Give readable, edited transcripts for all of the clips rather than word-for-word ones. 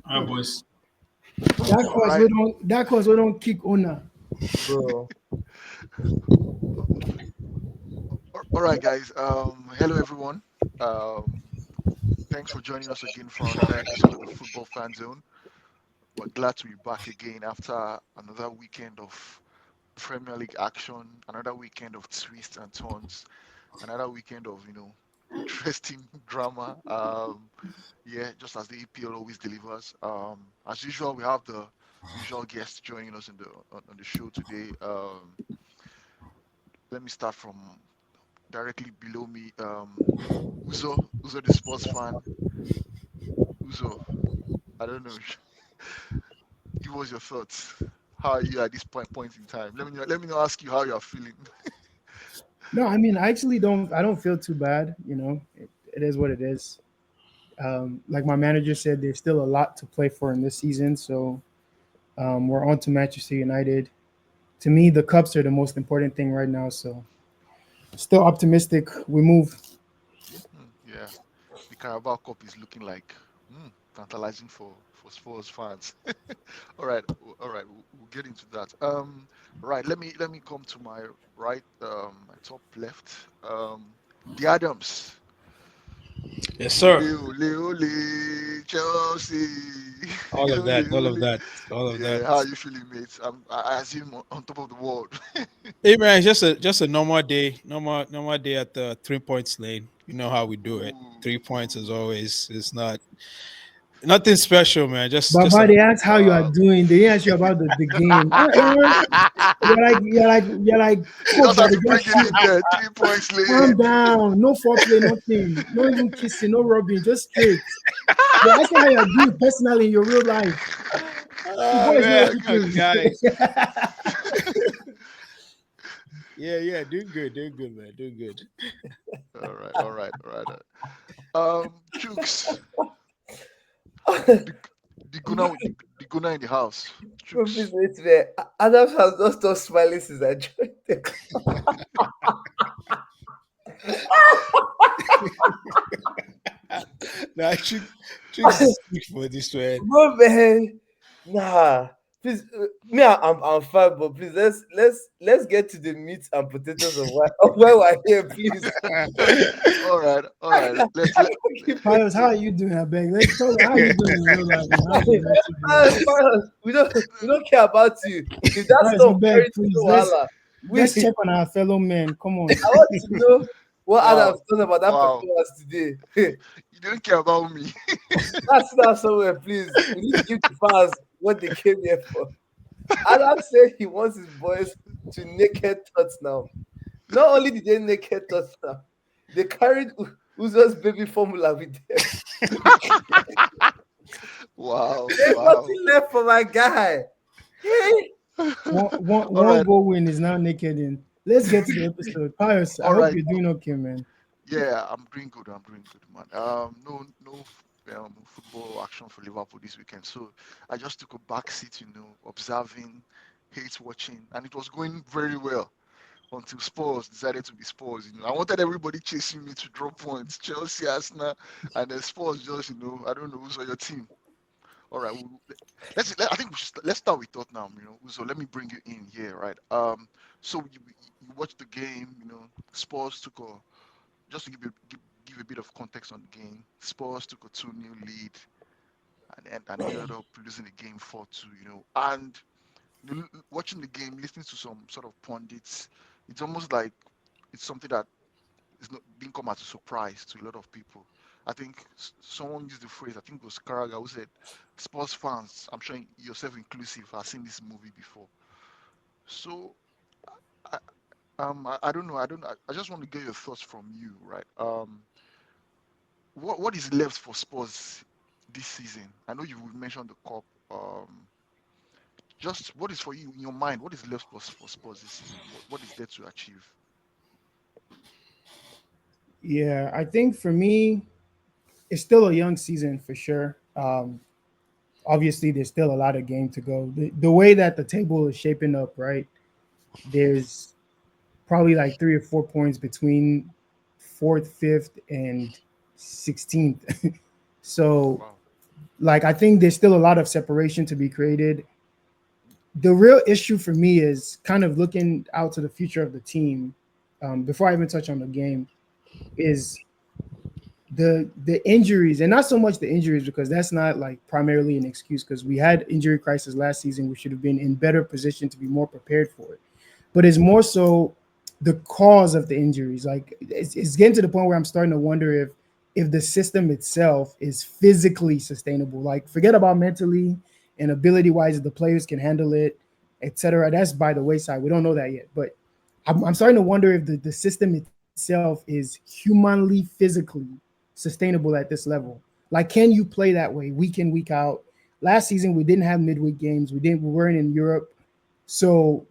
All right, boys. All right, That cause we don't kick owner. bro. All right, guys. Hello everyone. Um, Thanks for joining us again for another episode of the Football Fan Zone. We're glad to be back again after another weekend of Premier League action, another weekend of twists and turns, another weekend of interesting drama. Yeah, just as the EPL always delivers. As usual, we have the usual guests joining us in the show today. Let me start from directly below me. Uzo, the sports fan. Uzo, I don't know. Give us your thoughts. How are you at this point in time? Let me know ask you how you are feeling. No, I mean I actually don't. I don't feel too bad. It is what it is. Like my manager said, there's still a lot to play for in this season. So we're on to Manchester United. To me, the cups are the most important thing right now. So still optimistic. We move. Yeah, the Carabao Cup is looking like tantalizing for Spurs fans. All right, all right, we'll get into that. Right, let me come to my right, my top left. The Adams. Yes, sir. Ole, ole, ole, Chelsea. All of Ole, that, all of ole. that, all of Yeah, that. how are you feeling, mate? I assume on top of the world. Hey man, it's just a normal day, normal day at the 3 points lane. You know how we do it. Ooh, 3 points is ooh, always it's not nothing special, man. Just Baba, a they ask how you are wow. doing. They ask you about the game. You're like You coach just have that to they bring just it shoot. in there. 3 points Calm late. down. No foreplay, nothing. No even kissing, no rubbing, just straight. They ask you how you're doing personally in your real life. Football oh is not man, everything. guys. Yeah, doing good, man, doing good. All right, all right, all right. Chooks, the the Guna, the Guna in the house. Bro, Chooks. please wait there. Adams has not stopped smiling since I joined the Nah, tricks is sick for this one. bro, man. Nah, please, I'm fine, but please let's get to the meat and potatoes of why we're here, please. All right. Pius, how are you doing? I beg. Let's talk. How are you doing in real life, man? How's your mental Ah, health? fine. We don't care about you. If that Pius, I stuff beg, carries please. no Let's wahala, let's we check on our fellow men. Come on. I want to know what Wow, Adam's thought about that wow. performance today. You don't care about me. That's not somewhere, please. We need to give the fans what they came here for. Adam said he wants his boys to naked touch now. Not only did they naked touch now, they carried Uzo's baby formula with them. Wow, There's wow. nothing left for my guy. Hey, One, one, All one right, goal win is now naked in. Let's get to the episode. Pius, I all hope right. you're doing okay, man. Yeah, I'm doing good. I'm doing good, man. No football action for Liverpool this weekend. So I just took a back seat, observing, hate watching, and it was going very well until Spurs decided to be Spurs. I wanted everybody chasing me to drop points. Chelsea, Arsenal, and then Spurs just, I don't know who's on your team. All right, I think let's start with Tottenham. So let me bring you in here, right? So you watched the game. Spurs took a just to give a bit of context on the game. Spurs took a 2-0 lead and ended up losing the game 4-2. And watching the game, listening to some sort of pundits, it's almost like it's something that is not didn't come as a surprise to a lot of people. I think someone used the phrase, I think it was Karaga, who said, Spurs fans, I'm sure yourself inclusive, have seen this movie before. So, I, I don't know. I just want to get your thoughts from you, right? What is left for Spurs this season? I know you mentioned the cup. Just what is for you in your mind? What is left for Spurs this season? What is there to achieve? Yeah, I think for me, it's still a young season for sure. Obviously, there's still a lot of game to go. The way that the table is shaping up, right? There's probably like 3 or 4 points between fourth, fifth, and 16th. So Wow. Like I think there's still a lot of separation to be created. The real issue for me is kind of looking out to the future of the team. Before I even touch on the game, is the injuries, and not so much the injuries because that's not like primarily an excuse because we had injury crisis last season. We should have been in better position to be more prepared for it. But it's more so the cause of the injuries. Like it's getting to the point where I'm starting to wonder if the system itself is physically sustainable. Like forget about mentally and ability wise, if the players can handle it, etc. That's by the wayside. We don't know that yet, but I'm starting to wonder if the system itself is humanly, physically sustainable at this level. Like, can you play that way week in, week out? Last season, we didn't have midweek games. We weren't in Europe. So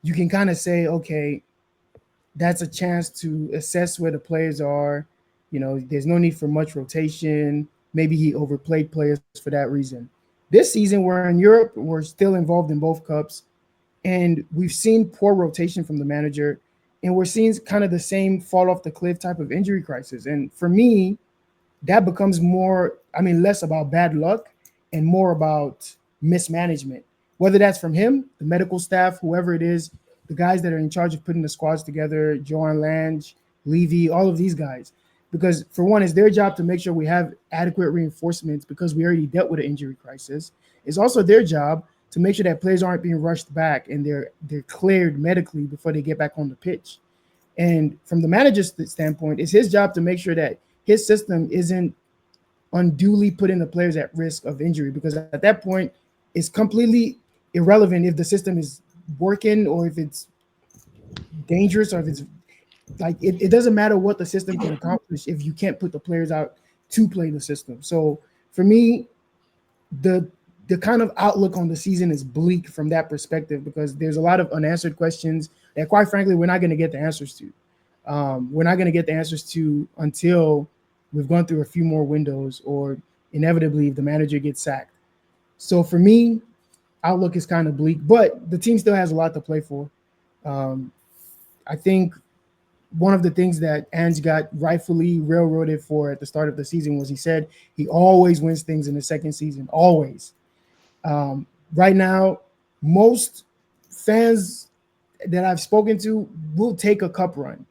you can kind of say, okay, that's a chance to assess where the players are. You know, there's no need for much rotation. Maybe he overplayed players for that reason. This season, we're in Europe. We're still involved in both cups. And we've seen poor rotation from the manager. And we're seeing kind of the same fall off the cliff type of injury crisis. And for me, that becomes more, I mean, less about bad luck and more about mismanagement. Whether that's from him, the medical staff, whoever it is, the guys that are in charge of putting the squads together, Johan Lange, Levy, all of these guys. Because for one, it's their job to make sure we have adequate reinforcements because we already dealt with an injury crisis. It's also their job to make sure that players aren't being rushed back and they're cleared medically before they get back on the pitch. And from the manager's standpoint, it's his job to make sure that his system isn't unduly putting the players at risk of injury because at that point, it's completely irrelevant if the system is working or if it's dangerous or if it's like it doesn't matter what the system can accomplish if you can't put the players out to play the system. So for me, the kind of outlook on the season is bleak from that perspective because there's a lot of unanswered questions that quite frankly we're not going to get the answers to. We're not going to get the answers to until we've gone through a few more windows or inevitably if the manager gets sacked. So for me, outlook is kind of bleak, but the team still has a lot to play for. I think one of the things that Ange got rightfully railroaded for at the start of the season was he said he always wins things in the second season, always. Right now, most fans that I've spoken to will take a cup run,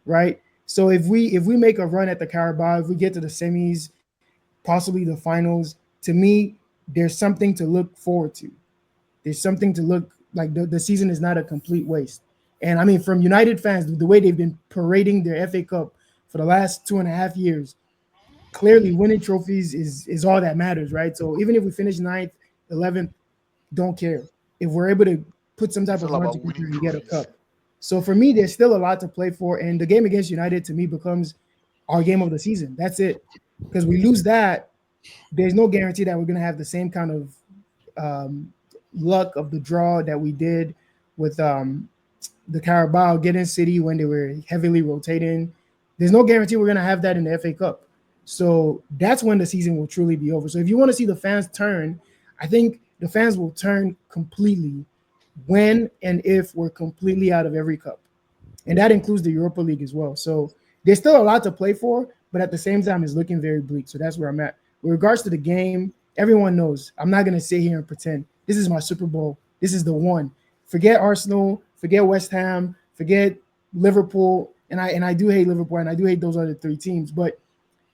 right? So if we make a run at the Carabao, if we get to the semis, possibly the finals, to me, there's something to look forward to. There's something to look like the season is not a complete waste. And I mean, from United fans, the way they've been parading their FA Cup for the last 2.5 years, clearly winning trophies is all that matters, right? So even if we finish 9th, 11th, don't care. If we're able to put some type It's of all run about together winning and get a trophies. cup. So for me, there's still a lot to play for. And the game against United to me becomes our game of the season. That's it. Because we lose that, there's no guarantee that we're going to have the same kind of luck of the draw that we did with the Carabao getting City when they were heavily rotating. There's no guarantee we're going to have that in the FA Cup. So that's when the season will truly be over. So if you want to see the fans turn, I think the fans will turn completely when and if we're completely out of every cup. And that includes the Europa League as well. So there's still a lot to play for, but at the same time, it's looking very bleak. So that's where I'm at. With regards to the game, everyone knows I'm not going to sit here and pretend this is my Super Bowl. This is the one. Forget Arsenal, forget West Ham, forget Liverpool. And I do hate Liverpool and I do hate those other three teams, but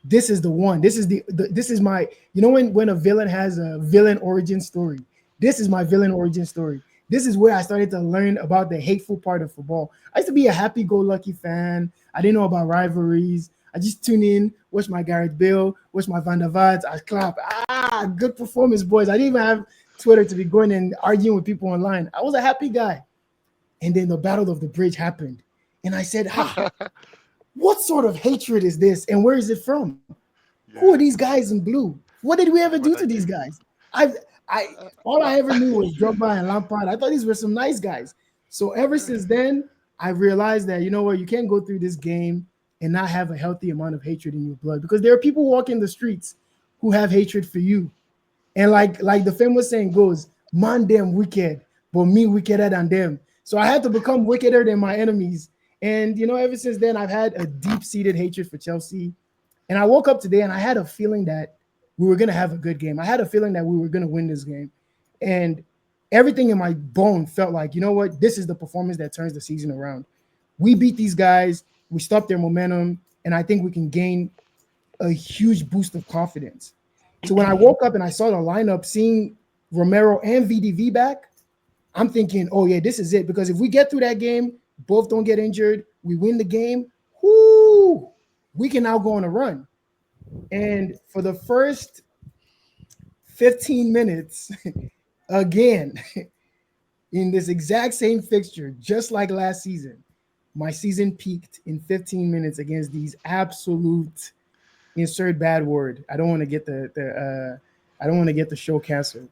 this is the one. This is this is my, you know, when a villain has a villain origin story, this is my villain origin story. This is where I started to learn about the hateful part of football. I used to be a happy-go-lucky fan. I didn't know about rivalries. I just tune in, watch my Gareth Bale, watch my Van der Vaart, I clap. Good performance, boys. I didn't even have Twitter to be going and arguing with people online. I was a happy guy. And then the Battle of the Bridge happened. And I said, what sort of hatred is this? And where is it from? Who are Yeah. these guys in blue? What did we ever But do I to these get guys? I all I ever knew was Drogba and Lampard. I thought these were some nice guys. So ever since then, I realized that you know what, you can't go through this game and not have a healthy amount of hatred in your blood because there are people walking the streets who have hatred for you. And like the famous saying goes, man them wicked, but me wickeder than them. So I had to become wickeder than my enemies. And you know, ever since then, I've had a deep-seated hatred for Chelsea. And I woke up today and I had a feeling that we were gonna have a good game. I had a feeling that we were gonna win this game, and everything in my bone felt like, you know what, this is the performance that turns the season around. We beat these guys, we stopped their momentum, and I think we can gain a huge boost of confidence. So when I woke up and I saw the lineup, seeing Romero and VDV back, I'm thinking, oh yeah, this is it. Because if we get through that game, both don't get injured, we win the game, whoo, we can now go on a run. And for the first 15 minutes, again, in this exact same fixture, just like last season, my season peaked in 15 minutes against these absolute insert bad word. I don't want to get I don't want to get the show canceled.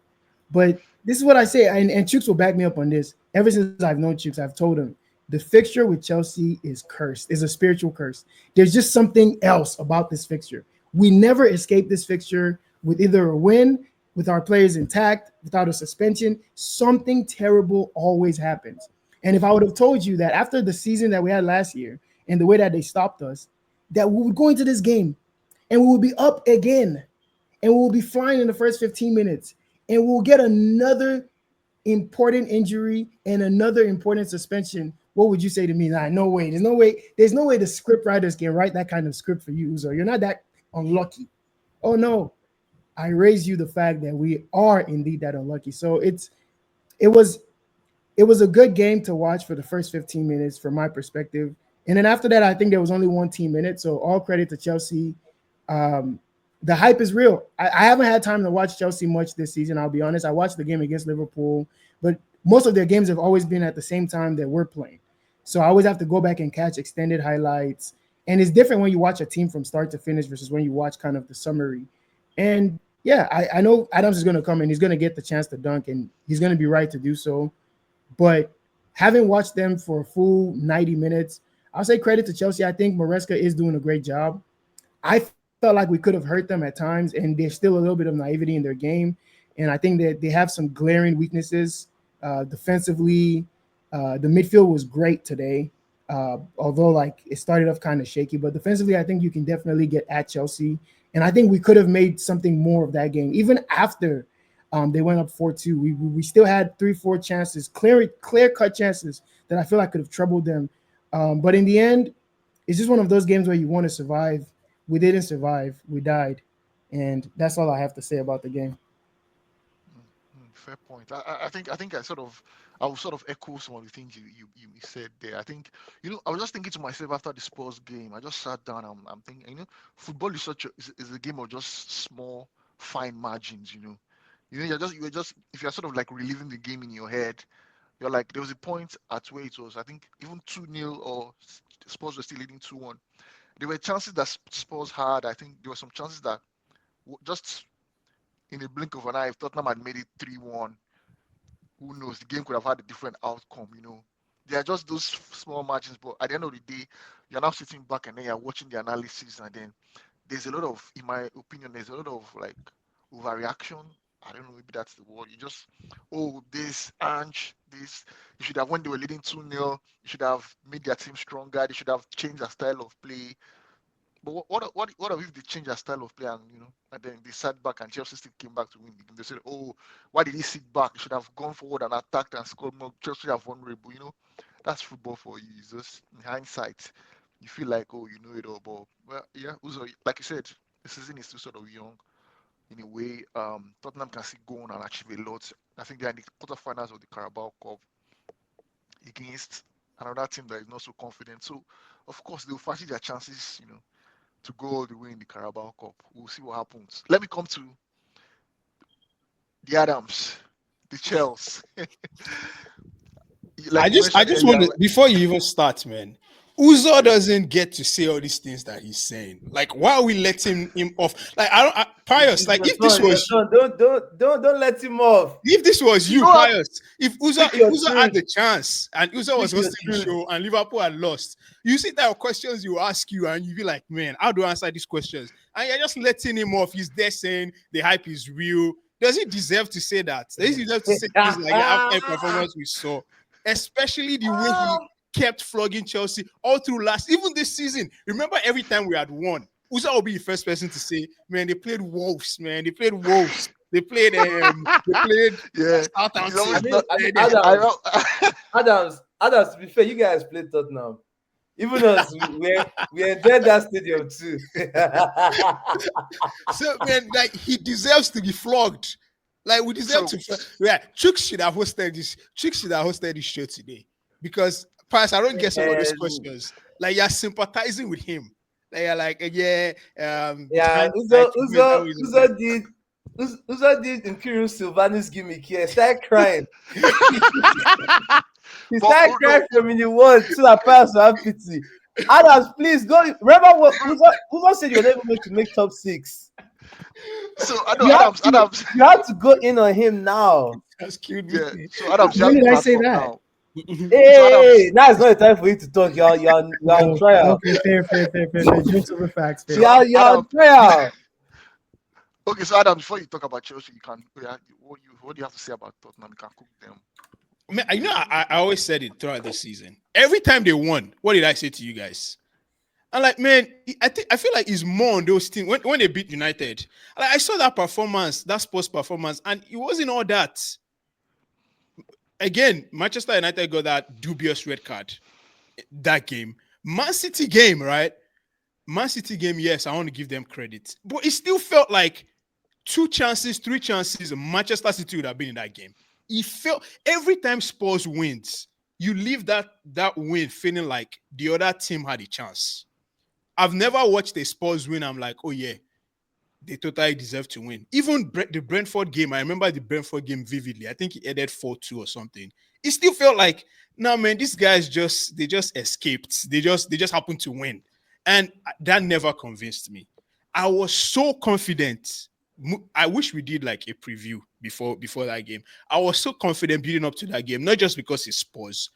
But this is what I say, and Chooks will back me up on this. Ever since I've known Chooks, I've told him the fixture with Chelsea is cursed, is a spiritual curse. There's just something else about this fixture. We never escape this fixture with either a win, with our players intact, without a suspension. Something terrible always happens. And if I would have told you that after the season that we had last year and the way that they stopped us, that we would go into this game and we would be up again and we will be flying in the first 15 minutes and we'll get another important injury and another important suspension, what would you say to me? Nah, no way. There's no way the script writers can write that kind of script for you, Uzo. You're not that unlucky. Oh no. I raise you the fact that we are indeed that unlucky. So it was a good game to watch for the first 15 minutes from my perspective. And then after that, I think there was only one team in it. So all credit to Chelsea. The hype is real. I haven't had time to watch Chelsea much this season, I'll be honest. I watched the game against Liverpool, but most of their games have always been at the same time that we're playing. So I always have to go back and catch extended highlights. And it's different when you watch a team from start to finish versus when you watch kind of the summary. And yeah, I know Adams is going to come and he's going to get the chance to dunk, and he's going to be right to do so. But having watched them for a full 90 minutes, I'll say credit to Chelsea. I think Maresca is doing a great job. I felt like we could have hurt them at times, and there's still a little bit of naivety in their game. And I think that they have some glaring weaknesses defensively. The midfield was great today, although like it started off kind of shaky. But defensively, I think you can definitely get at Chelsea. And I think we could have made something more of that game. Even after they went up 4-2, we still had 3-4 chances, clear-cut chances that I feel like could have troubled them. But in the end, it's just one of those games where you want to survive. We didn't survive. We died. And that's all I have to say about the game. Fair point. I will sort of echo some of the things you said there. I think, I was just thinking to myself after the Spurs game. I just sat down. I'm thinking, football is is a game of just small, fine margins. You're just if you're sort of like reliving the game in your head, you're like, there was a point at where it was, I think, even 2-0 or Spurs were still leading 2-1. There were chances that Spurs had. I think there were some chances that just in a blink of an eye, if Tottenham had made it 3-1, who knows? The game could have had a different outcome. They are just those small margins, but at the end of the day, you're now sitting back and then you're watching the analysis, and then there's a lot of, in my opinion, there's a lot of like overreaction. I don't know, maybe that's the word. You just, this, Ange, this. You should have, when they were leading 2-0, you should have made their team stronger. They should have changed their style of play. But what if they change their style of play and then they sat back and Chelsea still came back to win the game? They said, why did he sit back? He should have gone forward and attacked and scored more. Chelsea are vulnerable. That's football for you. It's just in hindsight, you feel like, you know it all. But well, yeah, also, like you said, the season is still sort of young in a way. Tottenham can still go on and achieve a lot. I think they're in the quarterfinals of the Carabao Cup against another team that is not so confident. So, of course, they'll fancy their chances, to go all the way in the Carabao Cup. We'll see what happens. Let me come to the Adams, the Chelsea. I just want to, before you even start, man, Uzo doesn't get to say all these things that he's saying. Like, why are we letting him off? Like, Pius, like, if this was don't let him off. If this was you, Pius, if Uzo had the chance and Uzo was hosting the show and Liverpool had lost, you see that questions you ask you and you be like, man, how do I answer these questions? And you're just letting him off. He's there saying the hype is real. Does he deserve to say that? Does he deserve to say things like the halftime performance we saw? Especially the way he kept flogging Chelsea all through even this season. Remember every time we had won, Uza will be the first person to say, man, they played Wolves, man. They played Wolves. They played Yeah, it's Southampton. always not. I mean, I Adams, don't. Adams. To be fair, you guys played Tottenham. Even us, we enjoyed that stadium too. So man, like he deserves to be flogged. Like we deserve So to. Yeah, Chooks should have hosted this. Chooks should have hosted this show today because, Pass, I don't get some of those And questions. Like you're sympathizing with him. Like you're like, yeah, yeah, behind like, Uzo did Imperial Sylvanus gimmick here. Started crying. He but started crying from in the world to the past to have pity. Adams, please go. Remember what Uzo said you're never going to make top 6. so I know You have Adams. you have to go in on him now. That's cute. Yeah. So Adams, you When have the did I say platform that? now. Hey, now it's not the time for you to talk. You're on Oh, trial. okay, fair. Jokes over facts. Fair. So You're on Adam, trial. okay. So Adam, before you talk about Chelsea, you can. Yeah, what do you have to say about Tottenham? You can cook them. Man, you know, I always said it throughout the season. Every time they won, what did I say to you guys? I'm like, man, I feel like it's more on those teams when they beat United. Like I saw that performance, that sports performance, and it wasn't all that. Again, Manchester United got that dubious red card that game. Man City game, right? Man City game, yes, I want to give them credit. But it still felt like 2 chances, 3 chances, Manchester City would have been in that game. It felt every time Spurs wins, you leave that win feeling like the other team had a chance. I've never watched a Spurs win. I'm like, oh yeah, they totally deserve to win. Even the Brentford game, I remember the Brentford game vividly. I think he ended 4-2 or something. It still felt like, no man, these guys just escaped. They just happened to win. And that never convinced me. I was so confident. I wish we did like a preview before that game. I was so confident building up to that game, not just because it's Spurs,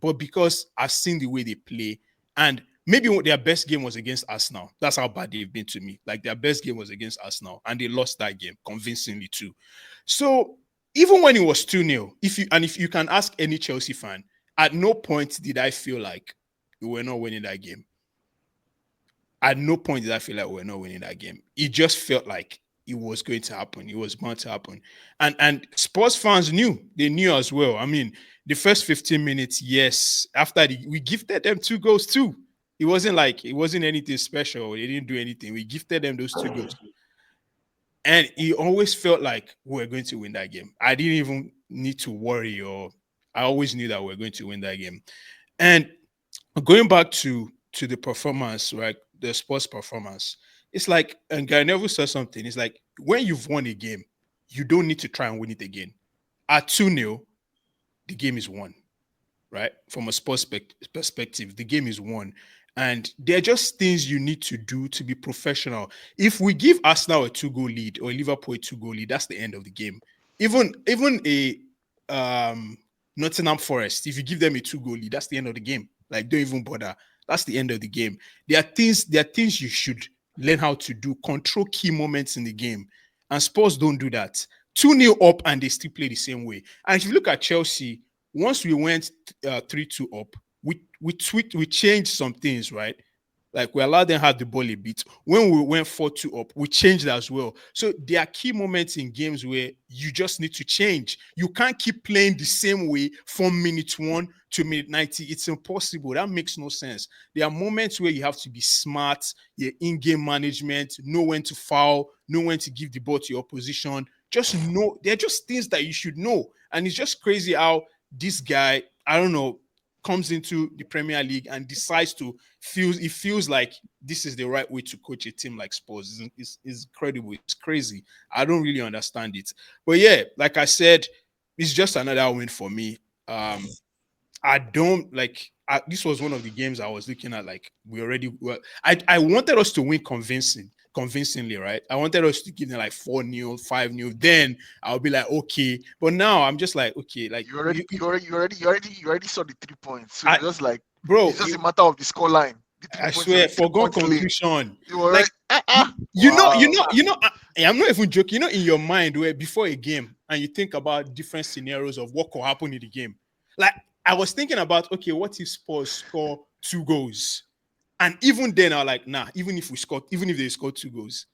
but because I've seen the way they play. And maybe their best game was against Arsenal. That's how bad they've been to me. Like their best game was against Arsenal, and they lost that game convincingly too. So even when it was 2-0, if you can ask any Chelsea fan, at no point did I feel like we were not winning that game. At no point did I feel like we were not winning that game. It just felt like it was going to happen. It was bound to happen. And Spurs fans knew. They knew as well. I mean, the first 15 minutes, yes. After we gifted them 2 goals too. It wasn't anything special. They didn't do anything. We gifted them those 2 goals. And it always felt like we were going to win that game. I didn't even need to worry, or I always knew that we were going to win that game. And going back to the performance, right? The sports performance. It's like, and Gary Neville said something. It's like when you've won a game, you don't need to try and win it again. At 2-0, the game is won, right? From a sports perspective, the game is won. And they're just things you need to do to be professional. If we give Arsenal a 2-goal lead or Liverpool a 2-goal lead, that's the end of the game. Even a Nottingham Forest, if you give them a 2-goal lead, that's the end of the game. Like, don't even bother. That's the end of the game. There are things you should learn how to do. Control key moments in the game. And Spurs don't do that. 2-0 up and they still play the same way. And if you look at Chelsea, once we went 3-2 up, we changed some things, right? Like we allowed them to have the ball a bit. When we went 4-2 up, we changed as well. So there are key moments in games where you just need to change. You can't keep playing the same way from minute 1 to minute 90. It's impossible. That makes no sense. There are moments where you have to be smart, your in-game management, know when to foul, know when to give the ball to your opposition. Just know. They're just things that you should know. And it's just crazy how this guy, I don't know, comes into the Premier League and decides to feels like this is the right way to coach a team like Spurs. It's incredible. It's crazy. I don't really understand it. But yeah, like I said, it's just another win for me. I don't like this was one of the games I was looking at. Like I wanted us to win convincingly, right? I wanted us to give them like 4-0, 5-0. Then I'll be like, okay. But now I'm just like, okay, like you already saw the 3 points. So just like, bro, it's just a matter of the scoreline. I swear, foregone conclusion. Like, you know, I'm not even joking. You know, in your mind, where before a game, and you think about different scenarios of what could happen in the game. Like I was thinking about, okay, what if Spurs score 2 goals? And even then, I was like, nah, even if they scored 2 goals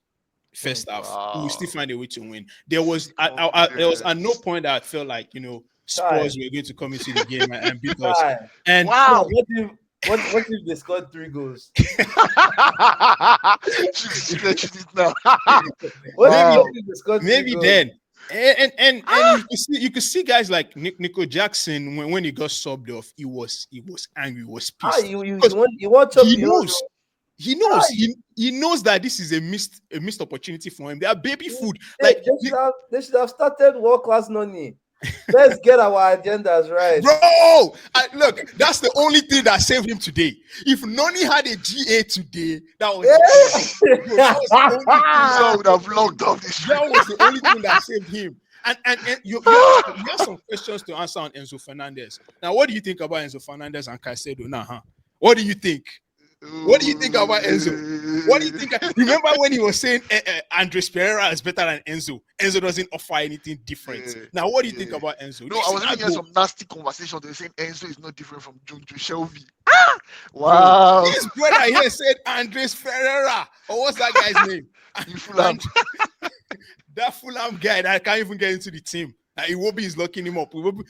first half, we will still Wow. find a way to win. There was at no Confidence. point that I felt like, Chai, Spurs were going to come into the game and beat us. chai. And So Wow. what if they scored 3 goals? She's stretching it now. What if, maybe Wow. what if they scored three maybe goals? then. And you could see guys like Nico Jackson when he got subbed off, he was angry, he was Ah, pissed because you want chop he the whole. knows he Ah, knows he knows that this is a missed opportunity for him. They are baby food. they, Like, they should have started world class Noni. Let's get our agendas right. bro, look, that's the only thing that saved him today. If Noni had a GA today, that was it. Bro, that was the only thing Uzo would have locked up this that was the only thing that saved him. And you have some questions to answer on Enzo Fernandez. Now, what do you think about Enzo Fernandez and Caicedo now, huh? What do you think? What do you think about Enzo? What do you think? Remember when he was saying Andres Pereira is better than Enzo? Enzo doesn't offer anything different. Yeah, Now, what do you think yeah. about Enzo? No, You I see was even that hearing goal? some nasty conversation. They were saying Enzo is not different from Junju Shelby. Bro, Wow. this brother here said Andres Pereira. Or what's that guy's name? In Fulham. That Fulham guy that can't even get into the team. Iwobi is locking him up. Iwobi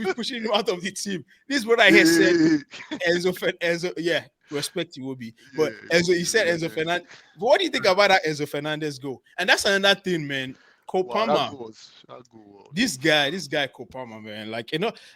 is pushing him out of the team. This brother here said Enzo, yeah, respect Iwobi. But Enzo, he said Enzo Fernandez. But what do you think about that Enzo Fernandez goal? And that's another thing, man. Wow, that Kopama, goal was this guy Kopama, man. Like,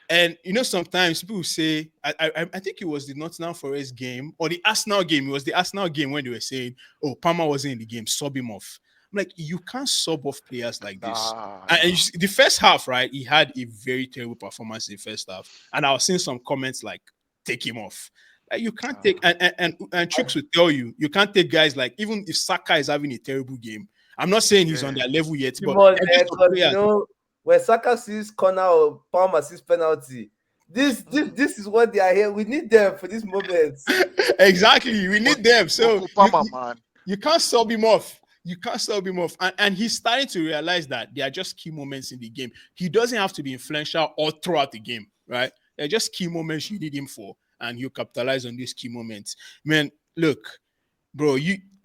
and sometimes people say, I think it was the Nottingham Forest game or the Arsenal game. It was the Arsenal game when they were saying, oh, Palmer wasn't in the game, sub him off. I'm like, you can't sub off players like this. And the first half, right, he had a very terrible performance in the first half. And I was seeing some comments like, take him off. Like, you can't take, and Chooks will tell you, you can't take guys like, even if Saka is having a terrible game, I'm not saying he's on that level yet, but when Saka sees corner or Palmer sees penalty, this is what they are here. We need them for this moment. Exactly, we need them. So man. You can't sub him off. You can't sub him off. And he's starting to realize that they are just key moments in the game. He doesn't have to be influential all throughout the game, right? They're just key moments you need him for, and you capitalize on these key moments. Man, look, bro,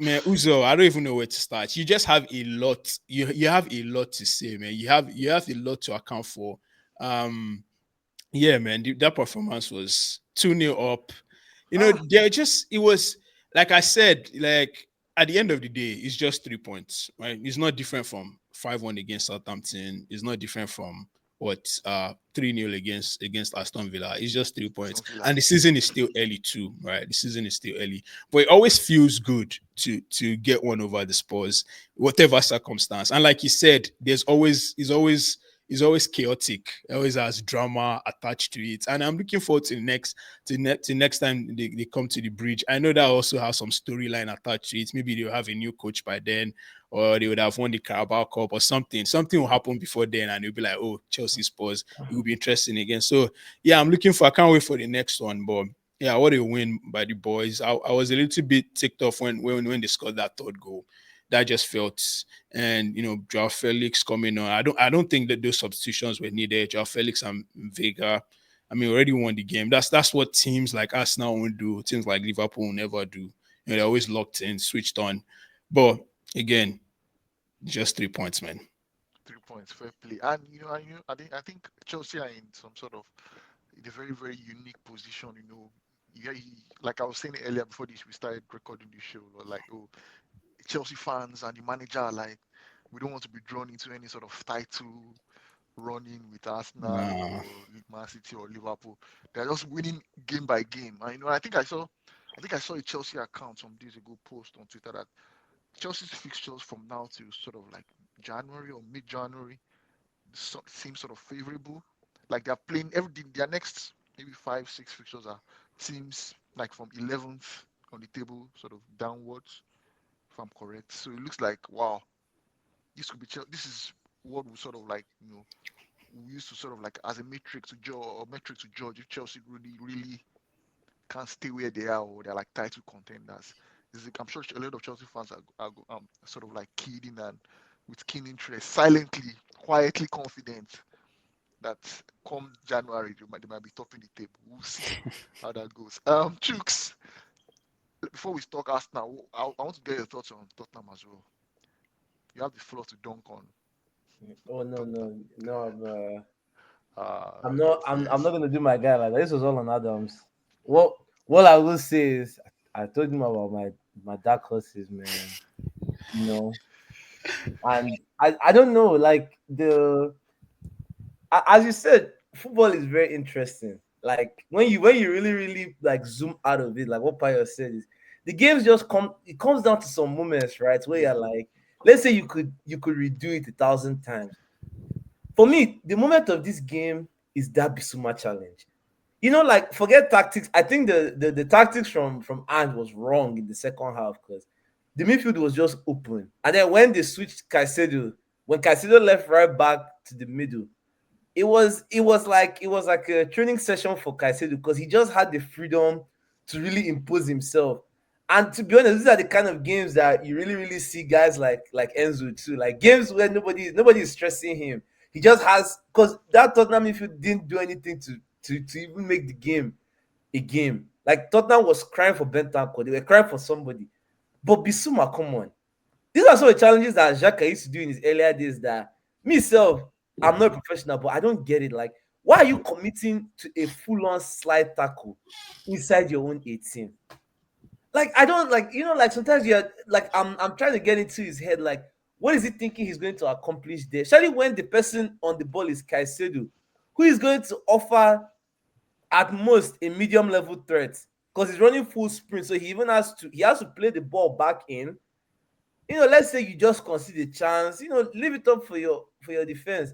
Uzo, I don't even know where to start. You just have a lot. You have a lot to say, man. You have a lot to account for. Yeah, man, that performance was 2-0 up. It was like I said, like at the end of the day, it's just 3 points, right? It's not different from 5-1 against Southampton. It's not different from 3-0 against Aston Villa. It's just 3 points. And the season is still early too, right? The season is still early. But it always feels good to get one over the Spurs, whatever circumstance. And like you said, it's always chaotic. It always has drama attached to it. And I'm looking forward to next time they come to the bridge. I know that also has some storyline attached to it. Maybe they'll have a new coach by then, or they would have won the Carabao Cup or something. Something will happen before then, and it'll be like, oh, Chelsea Spurs. It will be interesting again. So yeah, I can't wait for the next one. But yeah, what a win by the boys. I was a little bit ticked off when they scored that third goal. That just felt, and Joao Felix coming on. I don't think that those substitutions were needed. Joao Felix and Vega, already won the game. That's what teams like Arsenal won't do. Teams like Liverpool will never do. They're always locked in, switched on. But again, just 3 points, man. 3 points, fair play. And I think Chelsea are in some sort of a very, very unique position. Like I was saying earlier before we started recording the show, like, Chelsea fans and the manager are like, we don't want to be drawn into any sort of title running with Arsenal or Man City or Liverpool. They're just winning game by game. And I think I saw a Chelsea account some days ago post on Twitter that Chelsea's fixtures from now to sort of like January or mid-January seem sort of favorable. Like they're playing their next maybe 5-6 fixtures are teams like from 11th on the table, sort of downwards, if I'm correct. So it looks like, wow, this is what we sort of like, we used to sort of like as a metric to judge if Chelsea really, really can't stay where they are or they're like title contenders. I'm sure a lot of Chelsea fans are sort of like keyed in and with keen interest, silently, quietly confident that come January they might be topping the table. We'll see how that goes. Chooks, before we talk Arsenal, I want to get your thoughts on Tottenham as well. You have the floor to dunk on Oh no, Tottenham. no, no! Uh, I'm not. I'm not yes. gonna do my guy like that. This was all on Adams. What I will say is, I told him about my dark horses, man. You know, and I don't know, like as you said, football is very interesting. Like when you really like zoom out of it, like what Pius said is the games just come. It comes down to some moments, right? Where you're like, let's say you could redo it 1,000 times. For me, the moment of this game is that Bisuma challenge. Like forget tactics. I think the tactics from Ant was wrong in the second half because the midfield was just open. And then when they switched Caicedo, when Caicedo left right back to the middle, it was like a training session for Caicedo because he just had the freedom to really impose himself. And to be honest, these are the kind of games that you really, really see guys like Enzo too. Like games where nobody is stressing him. He just has because that Tottenham midfield didn't do anything to even make the game a game. Like Tottenham was crying for Bentancur, they were crying for somebody. But Bissouma, come on. These are some of the challenges that Xhaka used to do in his earlier days that myself, I'm not a professional, but I don't get it. Like, why are you committing to a full-on slide tackle inside your own 18? Like, I don't like sometimes you're like I'm trying to get into his head, like, what is he thinking he's going to accomplish there? Especially when the person on the ball is Caicedo, who is going to offer at most a medium level threat because he's running full sprint. So he has to play the ball back in. Let's say you just concede a chance, leave it up for your defense.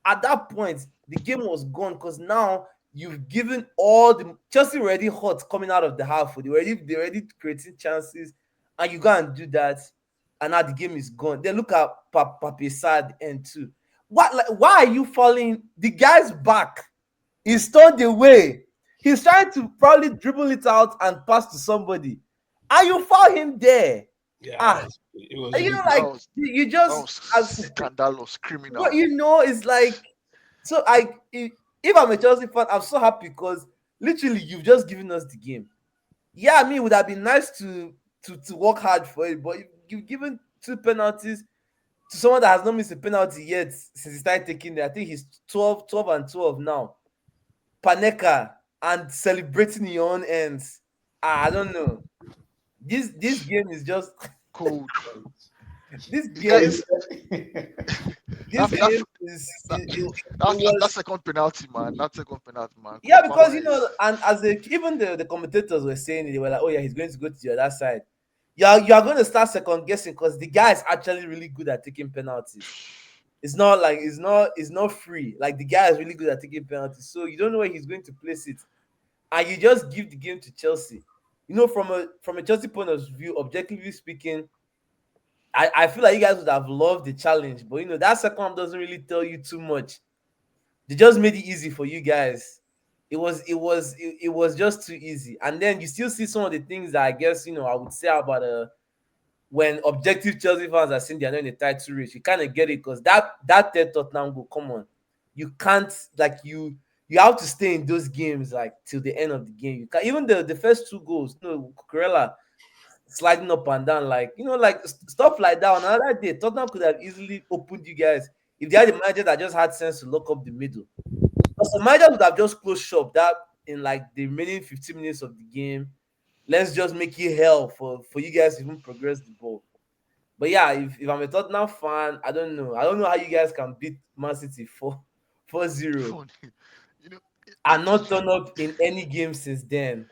At that point, the game was gone because now you've given all the Chelsea were already hot coming out of the half. They already creating chances, and you go and do that, and now the game is gone. Then look at Pape Sad and two. What like why are you falling? The guy's back. He's turned away. He's trying to probably dribble it out and pass to somebody. And you foul him there. Yeah, Ah, it was That like ridiculous. was you that just was as scandalous, what criminal. you know is like so if I'm a Chelsea fan, I'm so happy because literally you've just given us the game. Yeah, I mean it would have been nice to work hard for it, but you've given two penalties to someone that has not missed a penalty yet since he started taking it. I think he's 12 and 12 now. Paneka and celebrating in your own ends. I don't know. This game is just Cold. this The guy game is this that that game is that, it that was second penalty, man. That second penalty, man. yeah Mama because is and even the commentators were saying it, they were like, oh yeah, he's going to go to the other side. You're going to start second guessing because the guy is actually really good at taking penalties. It's not like it's not free. Like the guy is really good at taking penalties, so you don't know where he's going to place it, and you just give the game to Chelsea. From a Chelsea point of view, objectively speaking, I feel like you guys would have loved the challenge, but that second one doesn't really tell you too much. They just made it easy for you guys. It was just too easy, and then you still see some of the things that I guess I would say about when objective Chelsea fans are saying they're not in a title race. You kind of get it because that third Tottenham goal, come on, you can't like you have to stay in those games like till the end of the game. You can even the first two goals, Cucurella sliding up and down, like like stuff like that. On another day, Tottenham could have easily opened you guys if they had a manager that just had sense to lock up the middle. But some managers would have just closed shop that in like the remaining 15 minutes of the game. Let's just make it hell for you guys to even progress the ball. But yeah, if I'm a Tottenham fan, I don't know. I don't know how you guys can beat Man City 4-0 funny. You know, and not turn up in any game since then.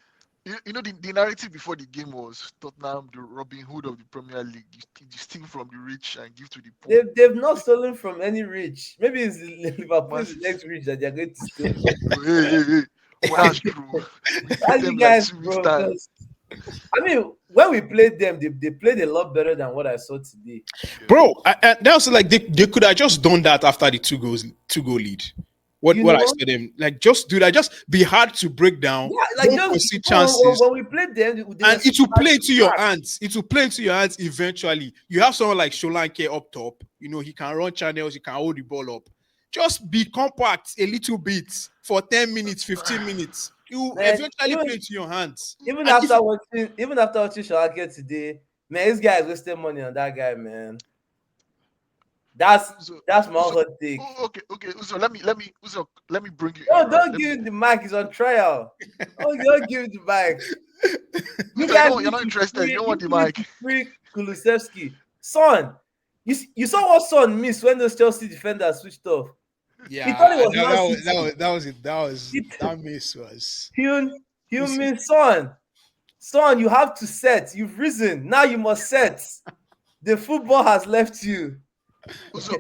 the narrative before the game was Tottenham, the Robin Hood of the Premier League. You steal from the rich and give to the poor. They've not stolen from any rich. Maybe it's Liverpool Man is the City. next rich that they're going to steal from. No, hey. Well, that's true. We beat As you them like guys, 2 weeks bro. time. I mean, when we played them, they played a lot better than what I saw today. Yeah. Bro, that was like they could have just done that after the two goal lead. What You what I know? said them like just do that, just be hard to break down, Yeah, like don't just concede when, chances, when we played them, they were and it will smart play to into your pass. hands. It will play into your hands eventually. You have someone like Solanke up top, he can run channels, he can hold the ball up. just be compact a little bit for 10 minutes, 15 minutes. You will Man, eventually play into your hands. even And after watching Schalke today, man, this guy is wasting money on that guy, man. That's my Uzo, hot take. okay. Uzo, let me bring you No, in, right? don't give him the mic. He's on trial. Oh, don't give him the mic. You Uzo, guys you're need not to interested. free. You don't You want the need mic. to free Kulusevski. Son, you saw what Son missed when those Chelsea defenders switched off. He thought it yeah, was Man City. that miss was. He'll miss Son, you have to set. You've risen. Now you must set. The football has left you. Uzo,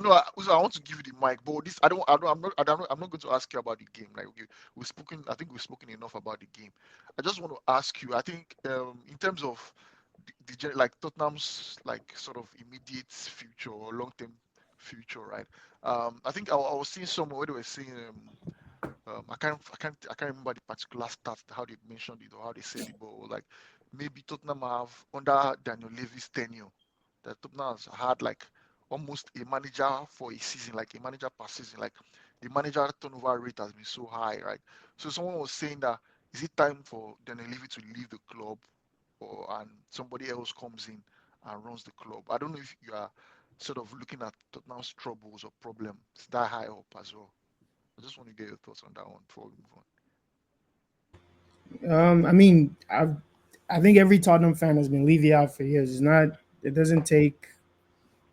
no, Uzo, I want to give you the mic, but this, I'm not going to ask you about the game. Like, okay, I think we've spoken enough about the game. I just want to ask you, I think, in terms of like Tottenham's like sort of immediate future or long-term future, right? I think I was seeing somewhere where they were saying, I can't remember the particular stats, how they mentioned it or how they said it, but like maybe Tottenham have under Daniel Levy's tenure, that Tottenham has had like almost a manager for a season, like a manager per season, like the manager turnover rate has been so high, right? So someone was saying that is it time for Daniel Levy to leave the club, and somebody else comes in and runs the club? I don't know if you are sort of looking at Tottenham's troubles or problems that high up as well. I just want to get your thoughts on that one before we move I mean, I think every Tottenham fan has been Levy out for years. It's not. It doesn't take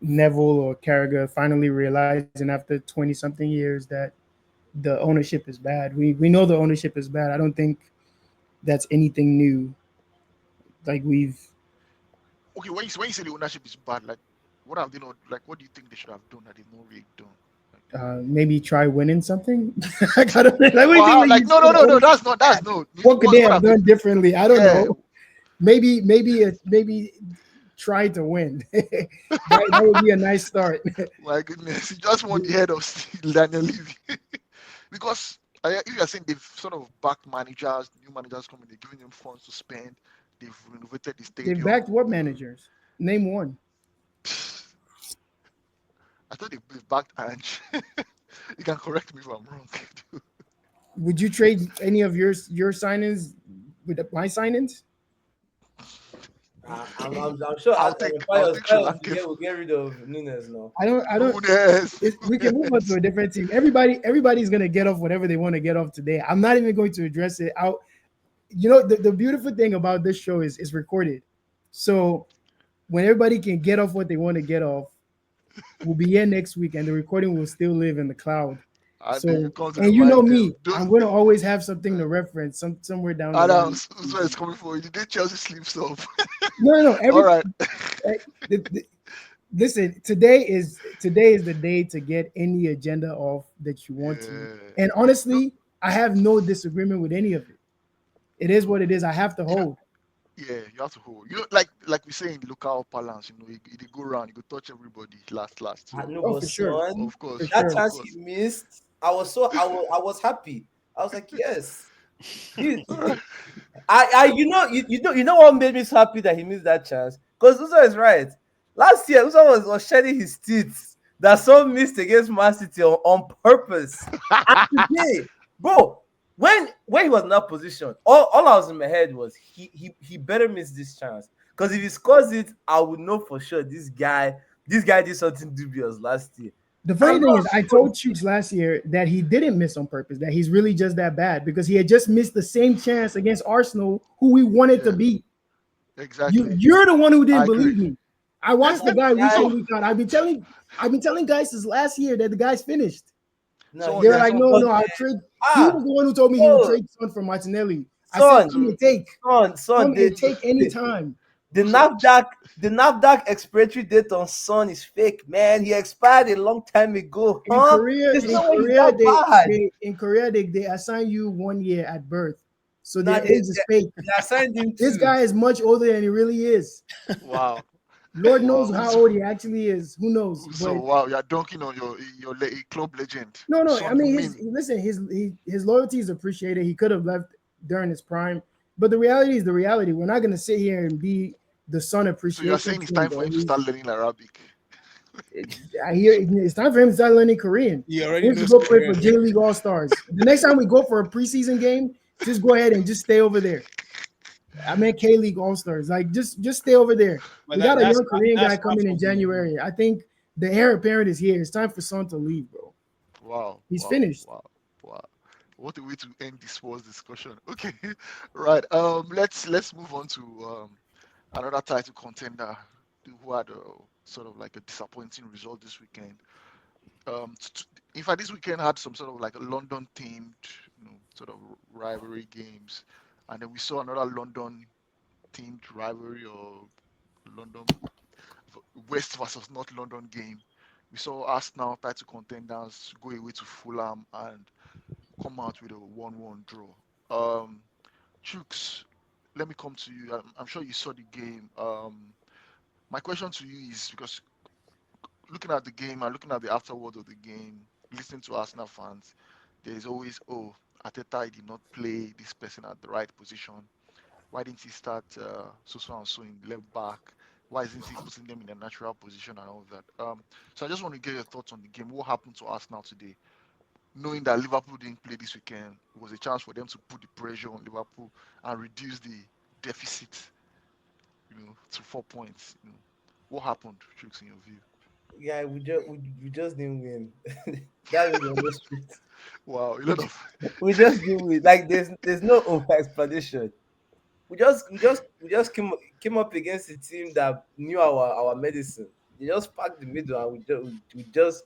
Neville or Carragher finally realizing after 20-something years that the ownership is bad. We know the ownership is bad. I don't think that's anything new. Like we've Okay, when you say the ownership is bad, like what have they not like? What do you think they should have done that they've not really done? Like, maybe try winning something. Like, I don't know. Like, what do you well, think when like you no, say no, the no, no. ownership That's not. is bad? That's no. What could they What have have they? done differently? I don't Yeah. know. Maybe try to win. That would be a nice start. My goodness, he just want the head of Daniel Levy because if you're saying they've sort of backed managers, new managers coming, they're giving them funds to spend. They've renovated the They've stadium. backed what managers? Name one. I thought they've backed Ange. You can correct me if I'm wrong. Would you trade any of your signings with my signings? I'm sure I'll take Sri Lanka. we'll get rid of Nunes now. I don't. Nunes. We can move on to a different team. Everybody's gonna get off whatever they want to get off today. I'm not even going to address it out. You know, the beautiful thing about this show is it's recorded, so when everybody can get off what they want to get off, we'll be here next week, and the recording will still live in the cloud. And then you So, come to the and you know mic. me, I'm going to always have something to reference somewhere down the line. Adams, where it's coming from. You did Chelsea sleeps off. No. All right. Listen, today is the day to get any agenda off that you want to. And honestly, I have no disagreement with any of it. It is what it is. I have to hold. Yeah, you have to hold. You know, like we say in local parlance, you go around, you go touch everybody last. So, I know, Oh, but for sure. son, of course, that sure. chance he missed, I was happy. I was like, yes. All right. You know what made me so happy that he missed that chance? Because Uzo is right. Last year, Uzo was shedding his teeth that some missed against Man City on purpose. And today, bro, when he was in that position, all I was in my head was he better miss this chance. Because if he scores it, I would know for sure this guy did something dubious last year. The funny thing is, I told Chooks last year that he didn't miss on purpose, that he's really just that bad because he had just missed the same chance against Arsenal, who we wanted to beat. Exactly. You're the one who didn't I agree. believe me. I watched the guy week So- in, week out. I've been telling guys since last year that the guy's finished. No, They were yeah, like, no, I'll trade. He was the one who told me he would trade Son for Martinelli. I said, come and take. Son, Take any time. the NAFDAC expiration date on Son is fake, man. He expired a long time ago. In Huh? Korea, There's no way he's that bad. they assign you 1 year at birth. So Nah, their age is fake. They assigned him This to. guy is much older than he really is. Wow. Lord knows Wow. how old he actually is. Who knows? So But wow, you're dunking on your club legend. no. Son I mean, Heung-min. his loyalty is appreciated. He could have left during his prime, but the reality is the reality. We're not going to sit here and be the Son So appreciation. you're saying it's team time for that him to we- start learning Arabic. I hear it's time for him to start learning Korean. He He already needs to knows go play for Korean. J League All Stars. The next time we go for a preseason game, just go ahead and just stay over there. I mean K League All Stars. Like just stay over there. But We got a young Korean that's guy half coming in of the January. I think the heir apparent is here. It's time for Son to leave, bro. Wow, He's wow, finished. wow, wow. What a way to end this sports discussion. Okay, right. Let's move on to another title contender who had a sort of like a disappointing result this weekend. In fact, this weekend had some sort of like a London themed, sort of rivalry games, and then we saw another London themed rivalry or London West versus North London game. We saw Arsenal title contenders go away to Fulham and come out with a 1-1 draw. Um, Chooks, let me come to you. I'm sure you saw the game. My question to you is because looking at the game and looking at the afterword of the game, listening to Arsenal fans, there is always, oh, Ateta did not play this person at the right position. Why didn't he start so and so in left back? Why isn't he putting them in a natural position and all of that? So I just want to get your thoughts on the game. What happened to Arsenal today? Knowing that Liverpool didn't play this weekend, it was a chance for them to put the pressure on Liverpool and reduce the deficit, to 4 points. What happened, Chooks, in your view? Yeah, we just didn't win. That is the honest truth. Wow, a We lot just, of we just didn't win. Like there's no over explanation. We just came up against a team that knew our medicine. They just packed the middle and we just